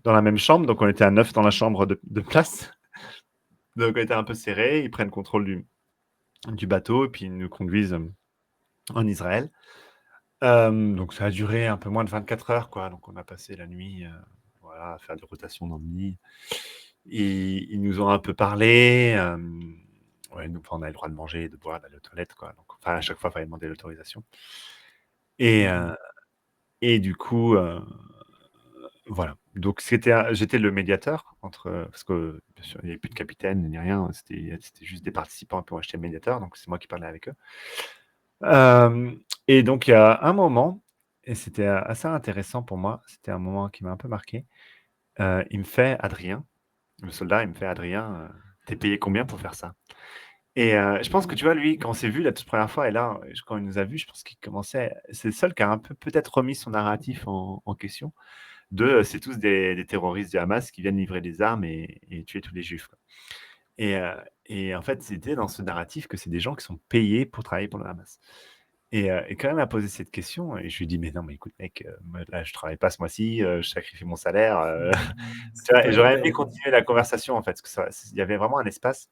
[SPEAKER 2] la même chambre. Donc, on était à 9 dans la chambre de place. Donc, on était un peu serrés. Ils prennent contrôle du bateau et puis ils nous conduisent en Israël. Donc ça a duré un peu moins de 24 heures, quoi. Donc on a passé la nuit, voilà, à faire des rotations dans le lit. Ils nous ont un peu parlé. Ouais, enfin, on avait le droit de manger, de boire, d'aller aux toilettes, quoi. Donc, enfin, à chaque fois, il fallait demander l'autorisation. Et, et du coup, voilà. Donc j'étais le médiateur entre, parce que bien sûr, il n'y avait plus de capitaine ni rien. C'était juste des participants qui ont acheté le médiateur. Donc c'est moi qui parlais avec eux. Et donc il y a un moment, et c'était assez intéressant pour moi, c'était un moment qui m'a un peu marqué. Il me fait: «Adrien», le soldat, il me fait: «Adrien, tu payé combien pour faire ça?» Et je pense que tu vois, lui, quand on s'est vu la toute première fois et là, quand il nous a vus, je pense qu'il commençait c'est le seul qui a un peu peut-être remis son narratif en question c'est tous des terroristes du Hamas qui viennent livrer des armes et tuer tous les juifs, quoi. Et heu et en fait, c'était dans ce narratif que c'est des gens qui sont payés pour travailler pour le Hamas. Et quand il m'a posé cette question et je lui ai dit: «Mais non, mais écoute mec, moi là je travaille pas ce mois-ci, je sacrifie mon salaire», tu
[SPEAKER 1] C'est
[SPEAKER 2] vois? Et
[SPEAKER 1] toi qui
[SPEAKER 2] j'aurais aimé
[SPEAKER 1] paye.
[SPEAKER 2] continuer la conversation en fait, parce que il y avait vraiment un espace,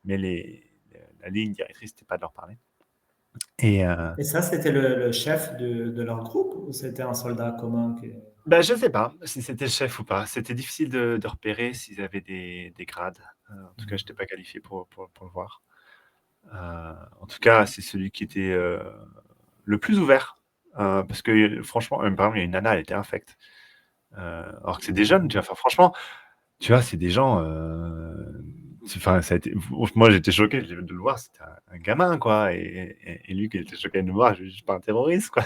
[SPEAKER 2] mais la ligne directrice, c'était pas de leur parler. Et
[SPEAKER 1] Et ça, c'était le chef de leur groupe ou c'était un soldat commun
[SPEAKER 2] bah, je sais pas si c'était le chef ou pas. C'était difficile de repérer s'ils avaient des grades. En tout cas, j'étais pas qualifié pour le voir. En tout cas, c'est celui qui était le plus ouvert. Parce que franchement, par exemple, il y a une nana, elle était infecte. Alors que c'est des jeunes, tu vois. Enfin, franchement, tu vois, c'est des gens. Enfin, ça a été. Moi, j'étais choqué de le voir. C'était un gamin, quoi. Et lui qui était choqué de le voir, je suis pas un terroriste, quoi.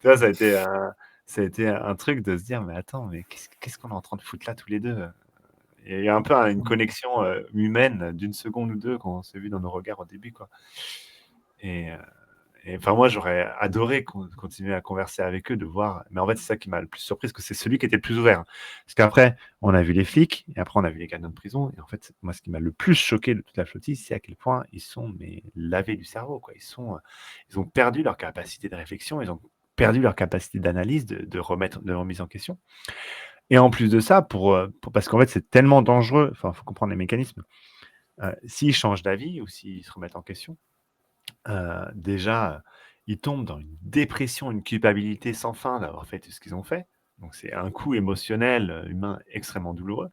[SPEAKER 2] Tu vois, ça a été un truc de se dire, mais attends, mais qu'est-ce qu'on est en train de foutre là tous les deux? Il y a un peu une connexion humaine d'une seconde ou deux quand on s'est vu dans nos regards au début, quoi. Et, enfin, moi, j'aurais adoré continuer à converser avec eux, de voir. Mais en fait, c'est ça qui m'a le plus surpris, que c'est celui qui était le plus ouvert. Parce qu'après, on a vu les flics, et après, on a vu les gardiens de prison. Et en fait, moi, ce qui m'a le plus choqué de toute la flottille, c'est à quel point ils sont lavés du cerveau, quoi. Ils ont perdu leur capacité de réflexion, ils ont perdu leur capacité d'analyse, de remise en question. Et en plus de ça, parce qu'en fait, c'est tellement dangereux. Enfin, il faut comprendre les mécanismes. S'ils changent d'avis ou s'ils se remettent en question, déjà, ils tombent dans une dépression, une culpabilité sans fin d'avoir fait tout ce qu'ils ont fait. Donc c'est un coup émotionnel, humain extrêmement douloureux.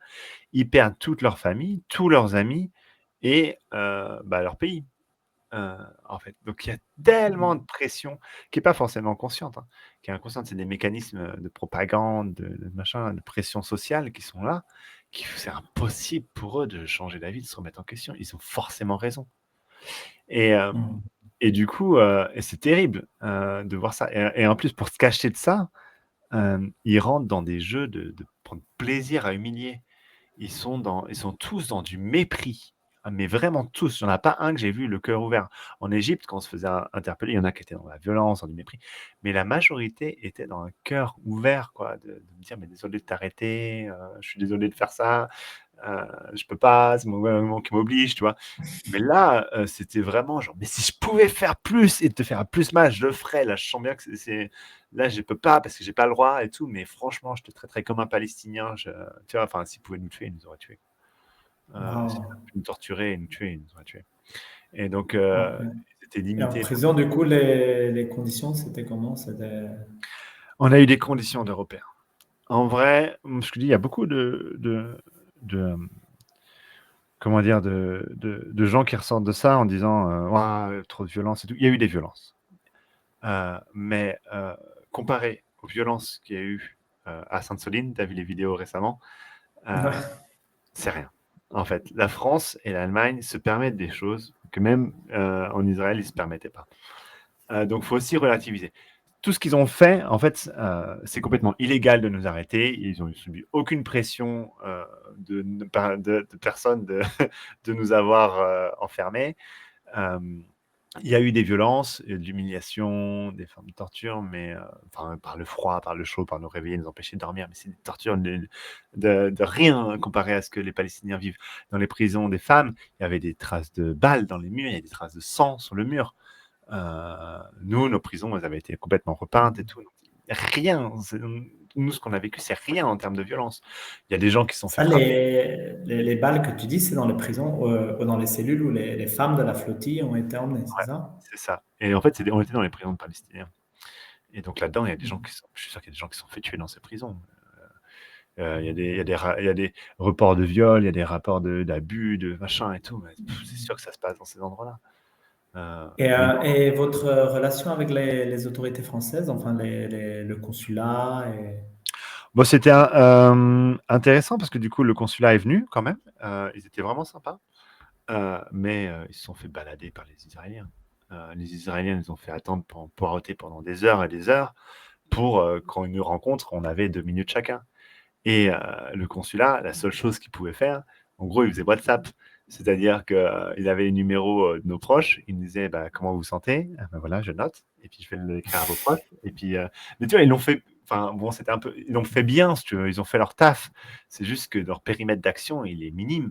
[SPEAKER 2] Ils perdent toute leur famille, tous leurs amis et leur pays, en fait. Donc il y a tellement de pression qui est pas forcément consciente, hein, qui est inconsciente. C'est des mécanismes, de propagande, de machin, de pression sociale qui sont là, c'est impossible pour eux de changer d'avis, de se remettre en question. Ils ont forcément raison. Et,
[SPEAKER 1] Mhm.
[SPEAKER 2] et du coup, et c'est terrible de voir ça. Et en plus, pour se cacher de ça, ils rentrent dans des jeux de prendre plaisir à humilier. Ils sont tous dans du mépris. Ah, mais vraiment tous. Il n'y en a pas un que j'ai vu le cœur ouvert. En Égypte, quand on se faisait interpeller, il y en a qui étaient dans la violence, dans du mépris. Mais la majorité était dans un cœur ouvert, quoi, de me dire, mais désolé de t'arrêter, je suis désolé de faire ça, je peux pas, c'est mon gouvernement qui m'oblige, tu vois. Mais là, c'était vraiment genre: «Mais si je pouvais faire plus et te faire plus mal, je le ferais. Là, je sens bien que c'est là, je peux pas parce que j'ai pas le droit et tout, mais franchement, je te traiterais comme un Palestinien». Tu vois? Enfin, s'ils pouvaient nous tuer, ils nous auraient tués. S'ils
[SPEAKER 1] Wow.
[SPEAKER 2] avaient pu nous torturer et nous tuer, ils nous auraient tués. Et donc,
[SPEAKER 1] Ok.
[SPEAKER 2] c'était
[SPEAKER 1] Et en
[SPEAKER 2] limité.
[SPEAKER 1] prison, du coup, les conditions, c'était comment? C'était...
[SPEAKER 2] On a eu des conditions de repère. En vrai, je te dis, il y a beaucoup de, comment dire? De gens qui ressortent de ça en disant, «Ouah, trop de violence et tout». Il y a eu des violences. Mais comparé aux violences qu'il y a eu à Sainte-Soline, tu as vu les vidéos récemment, euh,
[SPEAKER 1] Ouais.
[SPEAKER 2] c'est rien. En fait, la France et l'Allemagne se permettent des choses que même en Israël, ils ne se permettaient pas. Donc, il faut aussi relativiser. Tout ce qu'ils ont fait, en fait, c'est complètement illégal de nous arrêter. Ils n'ont subi aucune pression de personne de nous avoir enfermés. Euh, il y a eu des violences, de l'humiliation, des formes de torture, mais enfin, par le froid, par le chaud, par nous réveiller, nous empêcher de dormir. Mais c'est des tortures de rien comparé à ce que les Palestiniens vivent. Dans les prisons des femmes, il y avait des traces de balles dans les murs, il y a des traces de sang sur le mur. Nous, nos prisons, elles avaient été complètement repeintes et tout. Donc, rien. Nous, ce qu'on a vécu, c'est rien en termes de violence. Il y a des gens qui se sont fait
[SPEAKER 1] Ça,
[SPEAKER 2] frapper.
[SPEAKER 1] les balles que tu dis, c'est dans les prisons, ou dans les cellules où les femmes de la flottille ont été emmenées, c'est
[SPEAKER 2] Ouais,
[SPEAKER 1] ça?
[SPEAKER 2] c'est ça. Et en fait, on était dans les prisons de Palestiniens. Et donc là-dedans, il y a des gens je suis sûr qu'il y a des gens qui sont fait tuer dans ces prisons. Il y a des reports de viol, il y a des rapports d'abus, de machin et tout. Mais c'est sûr que ça se passe dans ces endroits-là. Mais non.
[SPEAKER 1] Et votre relation avec les autorités françaises, enfin le consulat et...
[SPEAKER 2] Bon, c'était intéressant parce que du coup, le consulat est venu quand même. Ils étaient vraiment sympas. Mais ils se sont fait balader par les Israéliens. Les Israéliens nous ont fait attendre, poireauter pendant des heures et des heures pour quand ils nous rencontrent, on avait 2 minutes chacun. Et le consulat, la seule chose qu'il pouvait faire, en gros, il faisait WhatsApp. C'est-à-dire qu'il avait les numéros de nos proches. Il nous disait bah, comment vous vous sentez. Ah, ben voilà, je note. Et puis je vais l'écrire à vos proches. Et puis, mais tu vois, ils l'ont fait. Enfin, bon, c'était un peu. Ils l'ont fait bien, si tu veux. Ils ont fait leur taf. C'est juste que leur périmètre d'action, il est minime.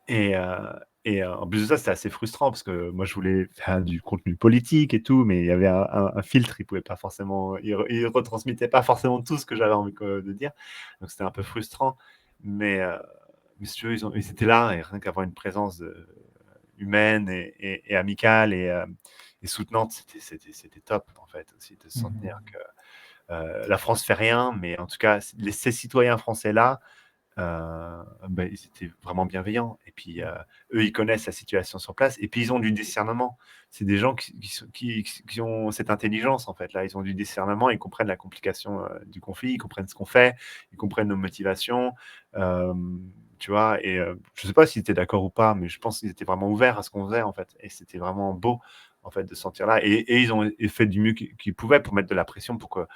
[SPEAKER 2] Et, en plus de ça, c'était assez frustrant parce que moi, je voulais faire du contenu politique et tout, mais il y avait un filtre, il pouvait pas forcément, il retransmettait pas forcément tout ce que j'avais envie de dire. Donc c'était un peu frustrant. Mais, mais si tu veux, ils étaient là et rien qu'avoir une présence humaine et amicale et soutenante, c'était top en fait aussi de se sentir que la France fait rien, mais en tout cas, ces citoyens français là ils étaient vraiment bienveillants. Et puis, eux, ils connaissent la situation sur place. Et puis, ils ont du discernement. C'est des gens qui ont cette intelligence, en fait. Là, ils ont du discernement, ils comprennent la complication du conflit, ils comprennent ce qu'on fait, ils comprennent nos motivations. euh, Tu vois, et je sais pas s'ils étaient d'accord ou pas, mais je pense qu'ils étaient vraiment ouverts à ce qu'on faisait, en fait. Et c'était vraiment beau, en fait, de se sentir là. Et ils ont fait du mieux qu'ils pouvaient pour mettre de la pression pour que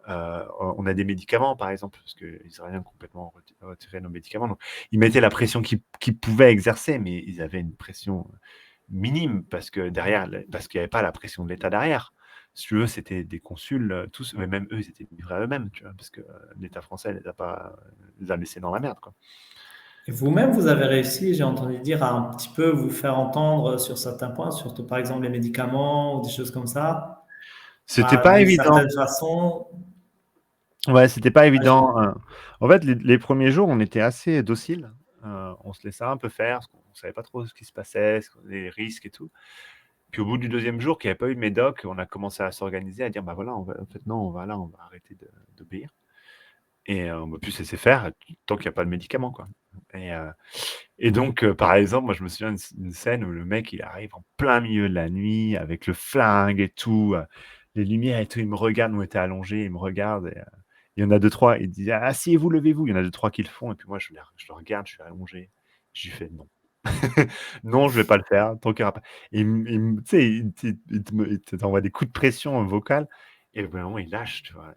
[SPEAKER 2] on a des médicaments, par exemple, parce que les Israéliens ont complètement retiré nos médicaments. Donc, ils mettaient la pression qu'ils pouvaient exercer, mais ils avaient une pression minime parce que derrière, parce qu'il n'y avait pas la pression de l'État derrière. Si tu veux, c'était des consuls, tous, mais même eux, ils étaient livrés à eux-mêmes, tu vois, parce que l'État français les a pas, les a laissés dans la merde, quoi.
[SPEAKER 1] Et vous-même, vous avez réussi, j'ai entendu dire, à un petit peu vous faire entendre sur certains points, surtout par exemple les médicaments ou des choses comme ça.
[SPEAKER 2] C'était pas
[SPEAKER 1] D'une
[SPEAKER 2] évident.
[SPEAKER 1] certaine façon,
[SPEAKER 2] Ouais, c'était pas
[SPEAKER 1] j'imagine.
[SPEAKER 2] évident. En fait, les premiers jours, on était assez dociles. On se laissait un peu faire, parce qu'on savait pas trop ce qui se passait, les risques et tout. Puis au bout du deuxième jour, qu'il n'y avait pas eu de médoc, on a commencé à s'organiser, à dire, bah voilà, en fait, non, on va arrêter d'obéir. Et on va plus se laisser faire tant qu'il n'y a pas de médicaments, quoi. Et, euh, et donc, par exemple, moi, je me souviens d'une scène où le mec, il arrive en plein milieu de la nuit, avec le flingue et tout, les lumières et tout, il me regarde, nous, on était allongés, il me regarde, et il y en a deux, trois, il dit, ah, asseyez-vous, levez-vous, il y en a deux, trois qui le font, et puis moi, je le regarde, je suis allongé, je lui fais non. Non, je vais pas le faire, tant qu'il y aura pas. Et tu sais, t'envoie des coups de pression vocale, et au bout d'un moment, il lâche, tu vois.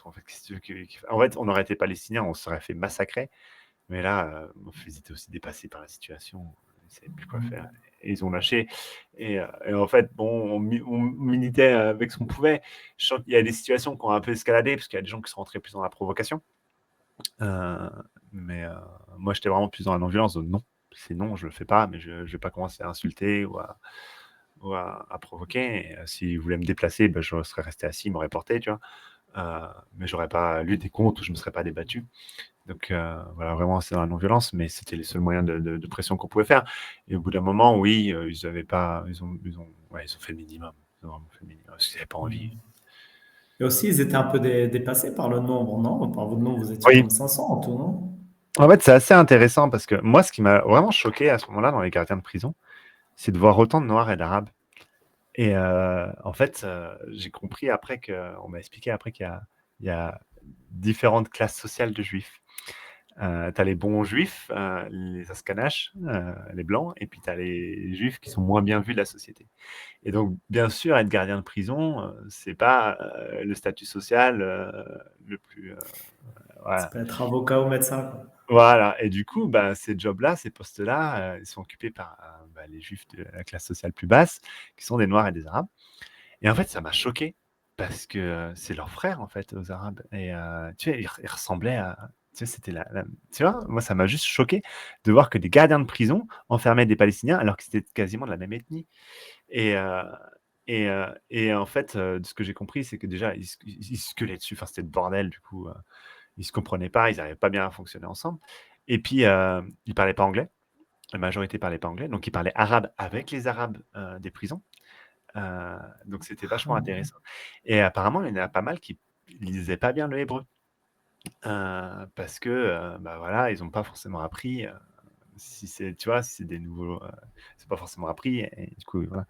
[SPEAKER 2] En fait, qu'est-ce que tu veux en fait, on aurait été palestiniens, on se serait fait massacrer. Mais là, ils étaient aussi dépassés par la situation. Ils ne savaient plus quoi faire. Et ils ont lâché. Et en fait, bon, on militait avec ce qu'on pouvait. Je sens qu'il y a des situations qui ont un peu escaladé, parce qu'il y a des gens qui sont rentrés plus dans la provocation. Euh, mais moi, j'étais vraiment plus dans la non-violence. Donc non, c'est non, je ne le fais pas, mais je ne vais pas commencer à insulter ou à provoquer. Et, s'ils voulaient me déplacer, ben, je serais resté assis, ils m'auraient porté, tu vois. Mais j'aurais pas lutté contre, je me serais pas débattu. Donc voilà, vraiment, c'est dans la non-violence, mais c'était les seuls moyens de pression qu'on pouvait faire. Et au bout d'un moment, oui, ils avaient pas, ouais, ils ont fait le minimum. Ils ont vraiment fait le minimum parce qu'ils n'avaient pas envie.
[SPEAKER 1] Et aussi, ils étaient un peu dépassés par le nombre, non? Par votre nombre, vous étiez
[SPEAKER 2] Oui.
[SPEAKER 1] comme 500 en tout, non?
[SPEAKER 2] En fait, c'est assez intéressant parce que moi, ce qui m'a vraiment choqué à ce moment-là dans les gardiens de prison, c'est de voir autant de Noirs et d'Arabes. Et en fait, j'ai compris après on m'a expliqué après il y a différentes classes sociales de juifs. Tu as les bons juifs, les Askanash, les blancs, et puis tu as les juifs qui sont moins bien vus de la société. Et donc, bien sûr, être gardien de prison, c'est pas le statut social le plus.
[SPEAKER 1] Ça
[SPEAKER 2] Voilà.
[SPEAKER 1] peut être avocat ou médecin, quoi.
[SPEAKER 2] Voilà. Et du coup, bah, ces jobs-là, ces postes-là, ils sont occupés par bah, les juifs de la classe sociale plus basse, qui sont des Noirs et des Arabes. Et en fait, ça m'a choqué parce que c'est leurs frères, en fait, aux Arabes. Et tu vois, ils ressemblaient à. Tu sais, c'était tu vois, moi, ça m'a juste choqué de voir que des gardiens de prison enfermaient des Palestiniens alors que c'était quasiment de la même ethnie. Et, et en fait, de ce que j'ai compris, c'est que déjà, ils se gueulaient dessus. Enfin, c'était le bordel, du coup. Ils se comprenaient pas, ils n'arrivaient pas bien à fonctionner ensemble. Et puis, ils parlaient pas anglais. La majorité parlait pas anglais. Donc, ils parlaient arabe avec les Arabes des prisons. Donc c'était vachement intéressant. Et apparemment, il y en a pas mal qui lisaient pas bien le hébreu. Parce que, bah, voilà, ils ont pas forcément appris, si c'est tu vois, si c'est des nouveaux, c'est pas forcément appris et du coup, voilà.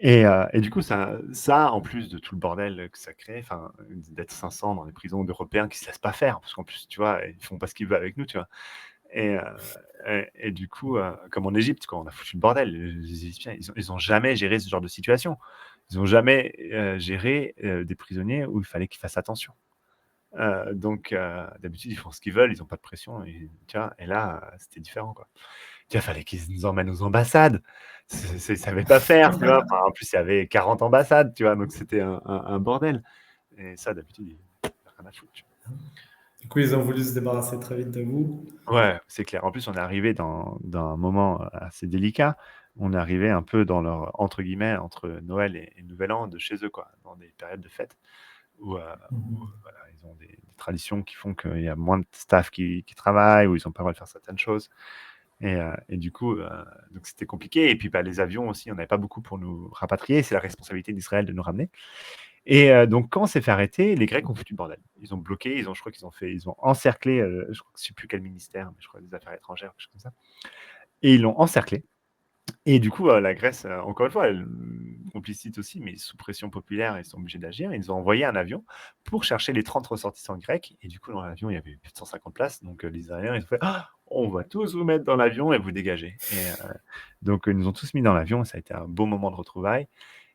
[SPEAKER 2] Et du coup, ça, en plus de tout le bordel que ça crée, enfin, d'être 500 dans les prisons d'Européens qui se laissent pas faire, parce qu'en plus, tu vois, ils font pas ce qu'ils veulent avec nous, tu vois? Et et du coup, comme en Égypte, quoi, on a foutu le bordel. Les Égyptiens, ils ont jamais géré ce genre de situation. Ils ont jamais, géré, des prisonniers où il fallait qu'ils fassent attention. Donc d'habitude, ils font ce qu'ils veulent, ils ont pas de pression et tu vois? Et là, c'était différent, quoi. Tu vois, fallait qu'ils nous emmènent aux ambassades. Ils savaient pas faire, tu vois? Enfin, en plus, il y avait 40 ambassades, tu vois? Donc c'était un bordel et ça, d'habitude, ils rien à foutre, tu vois?
[SPEAKER 1] Du coup, ils ont voulu se débarrasser très vite de vous.
[SPEAKER 2] Ouais, c'est clair. En plus, on est arrivé dans un moment assez délicat. On est arrivé un peu dans leur entre guillemets, entre Noël et Nouvel An de chez eux, quoi, dans des périodes de fête où voilà, ils ont des traditions qui font qu'il y a moins de staff qui travaille, où ils ont pas le droit de faire certaines choses. Et du coup, donc c'était compliqué. Et puis, bah, les avions aussi, on n'avait pas beaucoup pour nous rapatrier. C'est la responsabilité d'Israël de nous ramener. Et donc, quand on s'est fait arrêter, les Grecs ont foutu le bordel. Ils ont bloqué, je crois ils ont encerclé, je ne sais plus quel ministère, mais je crois des Affaires étrangères, quelque chose comme ça. Et ils l'ont encerclé. Et du coup, la Grèce, encore une fois, elle complicite aussi, mais sous pression populaire, ils sont obligés d'agir. Ils ont envoyé un avion pour chercher les 30 ressortissants grecs. Et du coup, dans l'avion, il y avait plus de 150 places. Donc, les Israéliens, ils ont fait « on va tous vous mettre dans l'avion et vous dégager ». Et donc, ils nous ont tous mis dans l'avion. Ça a été un beau moment de retrouvailles.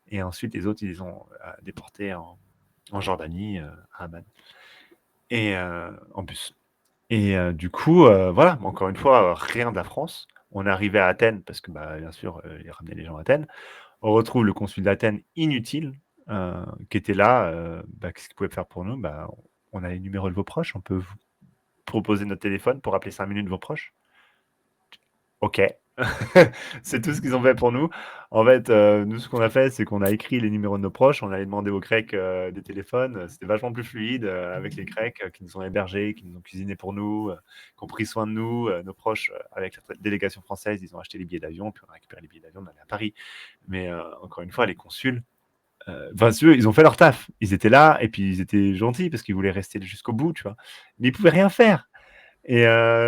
[SPEAKER 2] Et ensuite, les autres, ils les ont déportés en Jordanie, à Amman. Et en bus. Et du coup, voilà, encore une fois, rien de la France. On est arrivé à Athènes parce que, bien sûr, ils ramenaient les gens à Athènes. On retrouve le consul d'Athènes inutile, qui était là. Qu'est-ce qu'il pouvait faire pour nous? On a les numéros de vos proches. On peut vous proposer notre téléphone pour appeler 5 minutes vos proches. OK. C'est tout ce qu'ils ont fait pour nous. En fait, nous, ce qu'on a fait, c'est qu'on a écrit les numéros de nos proches. On allait demander aux Grecs des téléphones. C'était vachement plus fluide avec les Grecs qui nous ont hébergés, qui nous ont cuisiné pour nous, qui ont pris soin de nous. Nos proches, avec la délégation française, ils ont acheté les billets d'avion, puis on a récupéré les billets d'avion, on allait à Paris. Mais encore une fois, les consuls, ils ont fait leur taf. Ils étaient là et puis ils étaient gentils parce qu'ils voulaient rester jusqu'au bout, tu vois. Mais ils pouvaient rien faire. Et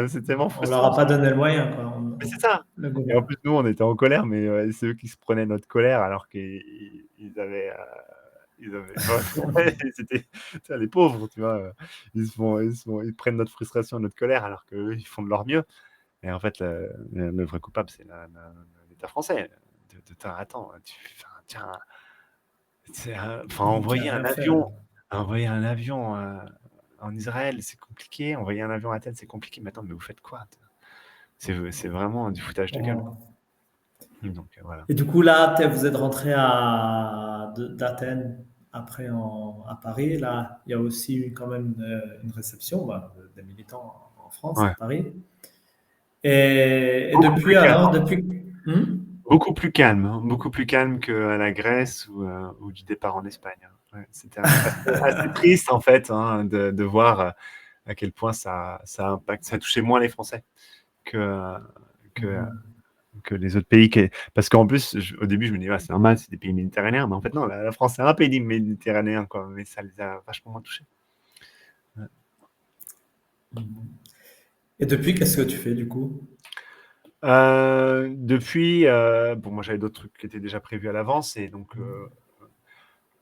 [SPEAKER 2] c'est tellement
[SPEAKER 1] On leur
[SPEAKER 2] frustrant.
[SPEAKER 1] a pas donné le moyen, quoi.
[SPEAKER 2] Mais c'est ça.
[SPEAKER 1] Le
[SPEAKER 2] Et en
[SPEAKER 1] gouvernement.
[SPEAKER 2] plus, nous, on était en colère, mais c'est eux qui se prenaient notre colère alors qu'ils avaient, c'était, les pauvres, tu vois. Ils prennent notre frustration, notre colère, alors qu'eux, ils font de leur mieux. Et en fait, le vrai coupable, c'est l'État français. Attends, tiens,
[SPEAKER 1] Qui a rien fait, là.
[SPEAKER 2] envoyer un avion en Israël, c'est compliqué. Envoyer un avion à Athènes, c'est compliqué. Mais attends, mais vous faites quoi? C'est vraiment du foutage de gueule.
[SPEAKER 1] Bon.
[SPEAKER 2] Donc, voilà.
[SPEAKER 1] Et du coup, là, vous êtes rentré d'Athènes après à Paris. Là, il y a aussi eu quand même une réception des militants en France, à
[SPEAKER 2] Ouais.
[SPEAKER 1] Paris. Et
[SPEAKER 2] Beaucoup
[SPEAKER 1] depuis,
[SPEAKER 2] plus calme,
[SPEAKER 1] alors,
[SPEAKER 2] hein.
[SPEAKER 1] depuis. Hmm.
[SPEAKER 2] Beaucoup plus calme, hein. Beaucoup plus calme qu'à la Grèce ou du départ en Espagne, hein. Ouais, c'était assez triste, en fait, hein, de voir à quel point ça impacte, ça touchait moins les Français que, que, que les autres pays. Parce qu'en plus, au début, je me disais, c'est normal, c'est des pays méditerranéens. Mais en fait, non, la France, c'est un pays méditerranéen, quoi. Mais ça les a vachement moins touchés. Ouais.
[SPEAKER 1] Et depuis, qu'est-ce que tu fais, du coup?
[SPEAKER 2] Depuis, moi, j'avais d'autres trucs qui étaient déjà prévus à l'avance. Et donc,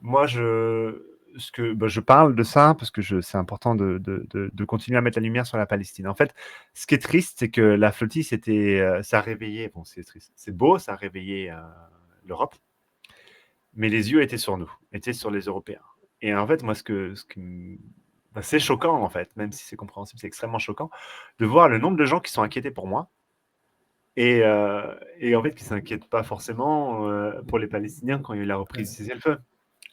[SPEAKER 2] moi, je parle de ça parce que c'est important de continuer à mettre la lumière sur la Palestine. En fait, ce qui est triste, c'est que la flottille, ça a réveillé, bon, c'est triste, c'est beau, ça a réveillé l'Europe, mais les yeux étaient sur nous, étaient sur les Européens. Et en fait, moi, c'est choquant, en fait, même si c'est compréhensible, c'est extrêmement choquant de voir le nombre de gens qui sont inquiétés pour moi et en fait, qui ne s'inquiètent pas forcément pour les Palestiniens quand il y a eu la reprise du cessez-le-feu.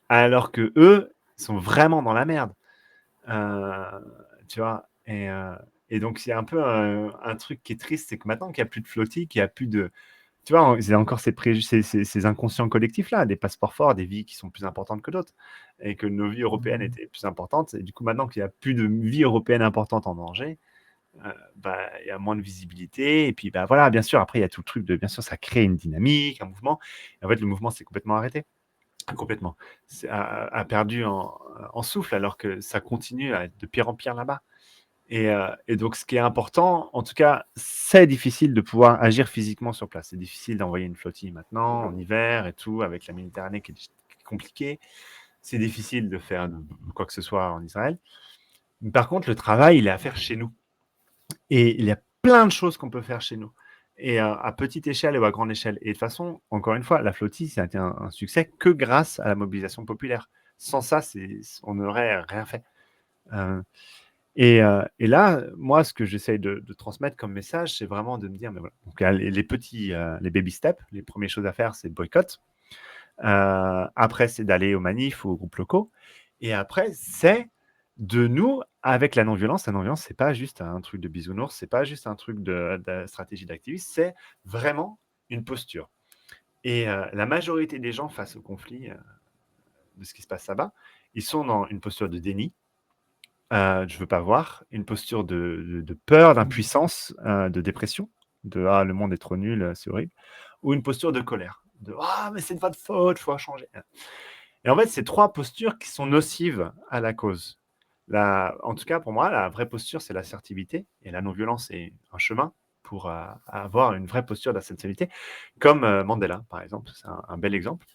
[SPEAKER 2] Alors que eux sont vraiment dans la merde. Tu vois? Et donc, il y a un peu un truc qui est triste, c'est que maintenant qu'il n'y a plus de flottille, qu'il n'y a plus de. Tu vois, il y a encore ces préjugés, ces inconscients collectifs-là, des passeports forts, des vies qui sont plus importantes que d'autres, et que nos vies européennes étaient plus importantes. Et du coup, maintenant qu'il n'y a plus de vie européenne importante en danger, il y a moins de visibilité. Et puis, voilà, bien sûr, après, il y a tout le truc de, bien sûr, ça crée une dynamique, un mouvement. Et en fait, le mouvement s'est complètement arrêté. Complètement. A perdu en souffle alors que ça continue à être de pire en pire là-bas. Et donc, ce qui est important, en tout cas, c'est difficile de pouvoir agir physiquement sur place. C'est difficile d'envoyer une flottille maintenant, en hiver et tout, avec la Méditerranée qui est compliquée. C'est difficile de faire quoi que ce soit en Israël. Mais par contre, le travail, il est à faire chez nous. Et il y a plein de choses qu'on peut faire chez nous. Et à petite échelle ou à grande échelle. Et de toute façon, encore une fois, la flottille, ça a été un succès que grâce à la mobilisation populaire. Sans ça, on n'aurait rien fait. Et là, moi, ce que j'essaye de transmettre comme message, c'est vraiment de me dire, mais voilà, donc, les petits, les baby steps, les premières choses à faire, c'est le boycott. Après, c'est d'aller aux manifs ou aux groupes locaux. Et après, c'est de nous, avec la non-violence. La non-violence, c'est pas juste un truc de bisounours, c'est pas juste un truc de stratégie d'activiste, c'est vraiment une posture. Et la majorité des gens face au conflit de ce qui se passe là-bas, ils sont dans une posture de déni. Je veux pas voir, une posture de peur, d'impuissance, de dépression, le monde est trop nul, c'est horrible, ou une posture de colère, mais c'est de votre faute, il faut changer. Et en fait, c'est 3 postures qui sont nocives à la cause. En tout cas, pour moi, la vraie posture, c'est l'assertivité et la non-violence est un chemin pour avoir une vraie posture d'assertivité, comme Mandela, par exemple. C'est un bel exemple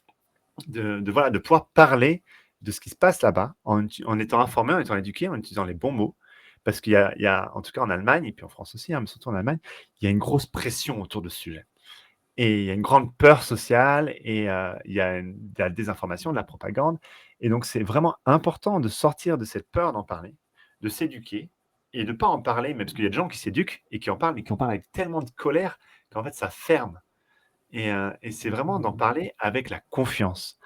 [SPEAKER 2] voilà, de pouvoir parler de ce qui se passe là-bas en étant informé, en étant éduqué, en utilisant les bons mots. Parce qu'il y a, en tout cas en Allemagne, et puis en France aussi, hein, mais surtout en Allemagne, il y a une grosse pression autour de ce sujet. Et il y a une grande peur sociale et il y a de la désinformation, de la propagande. Et donc, c'est vraiment important de sortir de cette peur d'en parler, de s'éduquer et de ne pas en parler, même parce qu'il y a des gens qui s'éduquent et qui en parlent, mais qui en parlent avec tellement de colère qu'en fait, ça ferme. Et c'est vraiment d'en parler avec la confiance.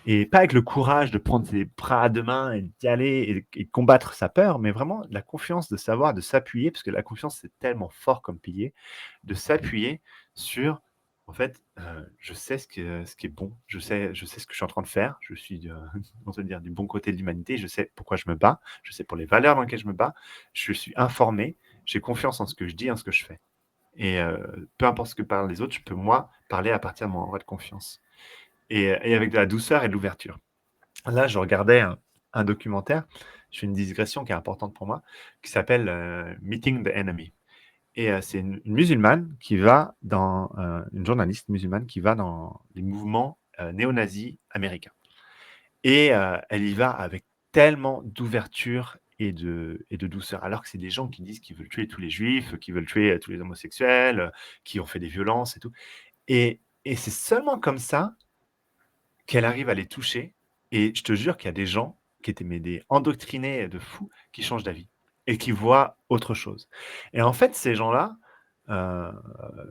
[SPEAKER 2] Et pas avec le courage de prendre ses bras à deux mains et d'y aller et de combattre sa peur, mais vraiment la confiance de savoir, de s'appuyer, parce que la confiance, c'est tellement fort comme pilier, de s'appuyer sur, en fait, je sais ce qui est bon, je sais ce que je suis en train de faire, je suis, on peut dire, du bon côté de l'humanité, je sais pourquoi je me bats, je sais pour les valeurs dans lesquelles je me bats, je suis informé, j'ai confiance en ce que je dis, en ce que je fais. Et peu importe ce que parlent les autres, je peux, moi, parler à partir de mon endroit de confiance. Et avec de la douceur et de l'ouverture. Là, je regardais un documentaire, je fais une digression qui est importante pour moi, qui s'appelle Meeting the Enemy. Et c'est une musulmane qui va une journaliste musulmane qui va dans les mouvements néo-nazis américains. Et elle y va avec tellement d'ouverture et de douceur, alors que c'est des gens qui disent qu'ils veulent tuer tous les juifs, qui veulent tuer tous les homosexuels, qui ont fait des violences et tout. Et c'est seulement comme ça qu'elle arrive à les toucher. Et je te jure qu'il y a des gens qui étaient des endoctrinés de fous qui changent d'avis et qui voient autre chose. Et en fait, ces gens-là, euh,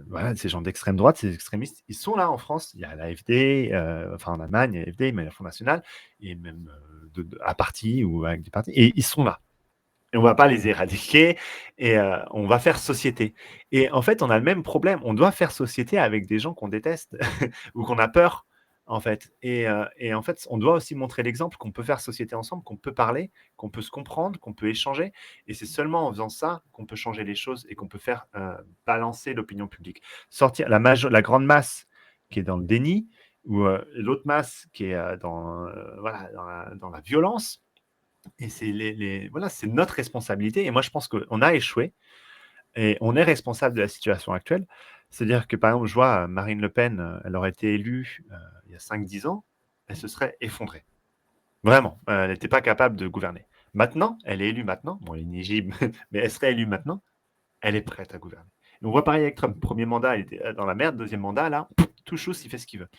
[SPEAKER 2] voilà, ces gens d'extrême droite, ces extrémistes, ils sont là en France. Il y a l'AfD, enfin en Allemagne, il y a l'AfD, mais le Front National, et même à parti ou avec des partis, et ils sont là. Et on va pas les éradiquer et on va faire société. Et en fait, on a le même problème. On doit faire société avec des gens qu'on déteste ou qu'on a peur, en fait. Et en fait, on doit aussi montrer l'exemple qu'on peut faire société ensemble, qu'on peut parler, qu'on peut se comprendre, qu'on peut échanger. Et c'est seulement en faisant ça qu'on peut changer les choses et qu'on peut faire balancer l'opinion publique. Sortir la grande masse qui est dans le déni ou l'autre masse qui est voilà, dans la violence. Et c'est voilà, c'est notre responsabilité. Et moi, je pense qu'on a échoué et on est responsable de la situation actuelle. C'est-à-dire que, par exemple, je vois Marine Le Pen, elle aurait été élue il y a 5-10 ans, elle se serait effondrée. Vraiment, elle n'était pas capable de gouverner. Maintenant, elle est élue maintenant, bon, elle est inéligible, mais elle serait élue maintenant, elle est prête à gouverner. Et on voit pareil avec Trump. Premier mandat, il était dans la merde. Deuxième mandat, là, tout chousse, il fait ce qu'il veut.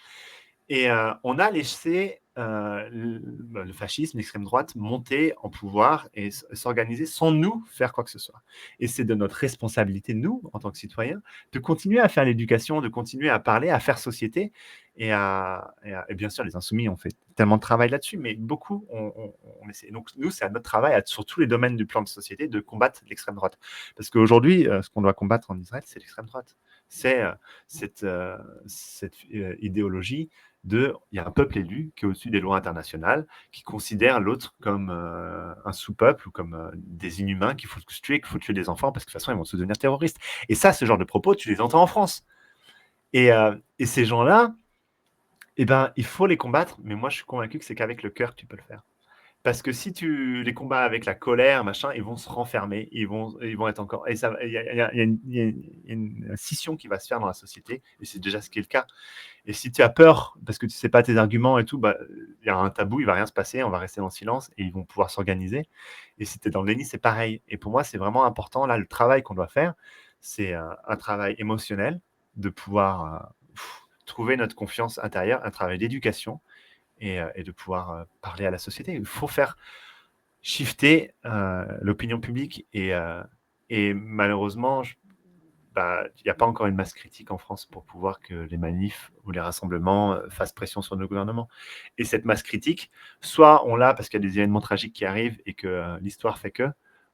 [SPEAKER 2] Et on a laissé le fascisme, l'extrême droite, monter en pouvoir et s'organiser sans nous faire quoi que ce soit. Et c'est de notre responsabilité, nous, en tant que citoyens, de continuer à faire l'éducation, de continuer à parler, à faire société. Et bien sûr, les insoumis ont fait tellement de travail là-dessus, mais beaucoup on essaie. Donc, nous, c'est à notre travail, sur tous les domaines du plan de société, de combattre l'extrême droite. Parce qu'aujourd'hui, ce qu'on doit combattre en Israël, c'est l'extrême droite. C'est cette idéologie il y a un peuple élu qui est au-dessus des lois internationales, qui considère l'autre comme un sous-peuple ou comme des inhumains qu'il faut tuer, qu'il faut tuer des enfants parce que de toute façon, ils vont se devenir terroristes. Et ça, ce genre de propos, tu les entends en France. Et ces gens-là, eh ben, il faut les combattre, mais moi, je suis convaincu que c'est qu'avec le cœur que tu peux le faire. Parce que si tu les combats avec la colère, machin, ils vont se renfermer, ils vont être encore. Et il y a une scission qui va se faire dans la société, et c'est déjà ce qui est le cas. Et si tu as peur, parce que tu ne sais pas tes arguments et tout, bah, il y a un tabou, il ne va rien se passer, on va rester dans le silence et ils vont pouvoir s'organiser. Et si tu es dans le déni, c'est pareil. Et pour moi, c'est vraiment important. Là, le travail qu'on doit faire, c'est un travail émotionnel, de pouvoir trouver notre confiance intérieure, un travail d'éducation et de pouvoir parler à la société. Il faut faire shifter l'opinion publique. Et malheureusement, il n'y a pas encore une masse critique en France pour pouvoir que les manifs ou les rassemblements fassent pression sur nos gouvernements. Et cette masse critique, soit on l'a parce qu'il y a des événements tragiques qui arrivent et que l'histoire fait que,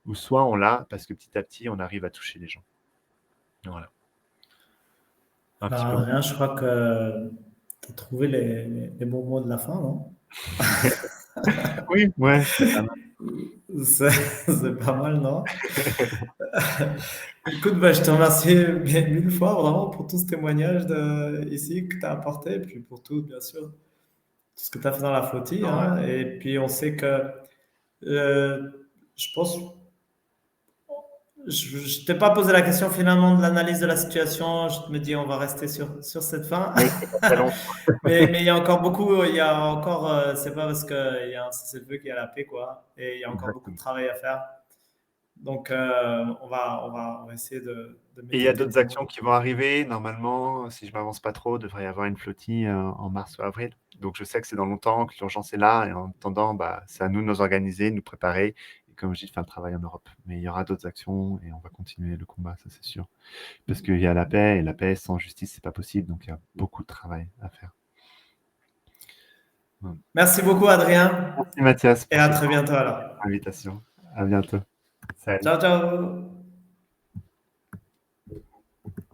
[SPEAKER 2] ou soit on l'a parce que petit à petit, on arrive à toucher les gens. Voilà. Un petit peu.
[SPEAKER 1] Rien, je crois que tu as trouvé les bons mots de la fin, non?
[SPEAKER 2] Oui, ouais, c'est pas mal.
[SPEAKER 1] C'est c'est pas mal, non? Écoute, bah, je te remercie bien mille fois vraiment pour tout ce témoignage ici que tu as apporté, et puis pour tout, bien sûr. ce que tu as fait dans la flottille.
[SPEAKER 2] Ouais.
[SPEAKER 1] Hein, et puis, on sait que, je pense, je ne t'ai pas posé la question finalement de l'analyse de la situation. Je me dis, on va rester sur cette fin.
[SPEAKER 2] Oui, c'est pas très long.
[SPEAKER 1] Mais il y a encore beaucoup, il y a encore, c'est pas parce qu'il y a un cessez-le-feu qu'il y a la paix, quoi. Et il y a encore beaucoup de
[SPEAKER 2] Exactement.
[SPEAKER 1] travail à faire. Donc, on va essayer de
[SPEAKER 2] Et il y a
[SPEAKER 1] méthodiser
[SPEAKER 2] d'autres
[SPEAKER 1] tout le monde.
[SPEAKER 2] actions qui vont arriver. Normalement, si je m'avance pas trop, il devrait y avoir une flottille en mars ou avril. Donc, je sais que c'est dans longtemps, que l'urgence est là. Et en attendant, bah, c'est à nous de nous organiser, de nous préparer. Et comme je dis, de faire le travail en Europe. Mais il y aura d'autres actions et on va continuer le combat, ça c'est sûr. Parce qu'il y a la paix et la paix sans justice, c'est pas possible. Donc, il y a beaucoup de travail à faire. Ouais.
[SPEAKER 1] Merci beaucoup, Adrien.
[SPEAKER 2] Merci Mathias
[SPEAKER 1] Et
[SPEAKER 2] pour
[SPEAKER 1] à
[SPEAKER 2] cette
[SPEAKER 1] très bientôt alors.
[SPEAKER 2] invitation. À bientôt. Salut.
[SPEAKER 1] Ciao, ciao.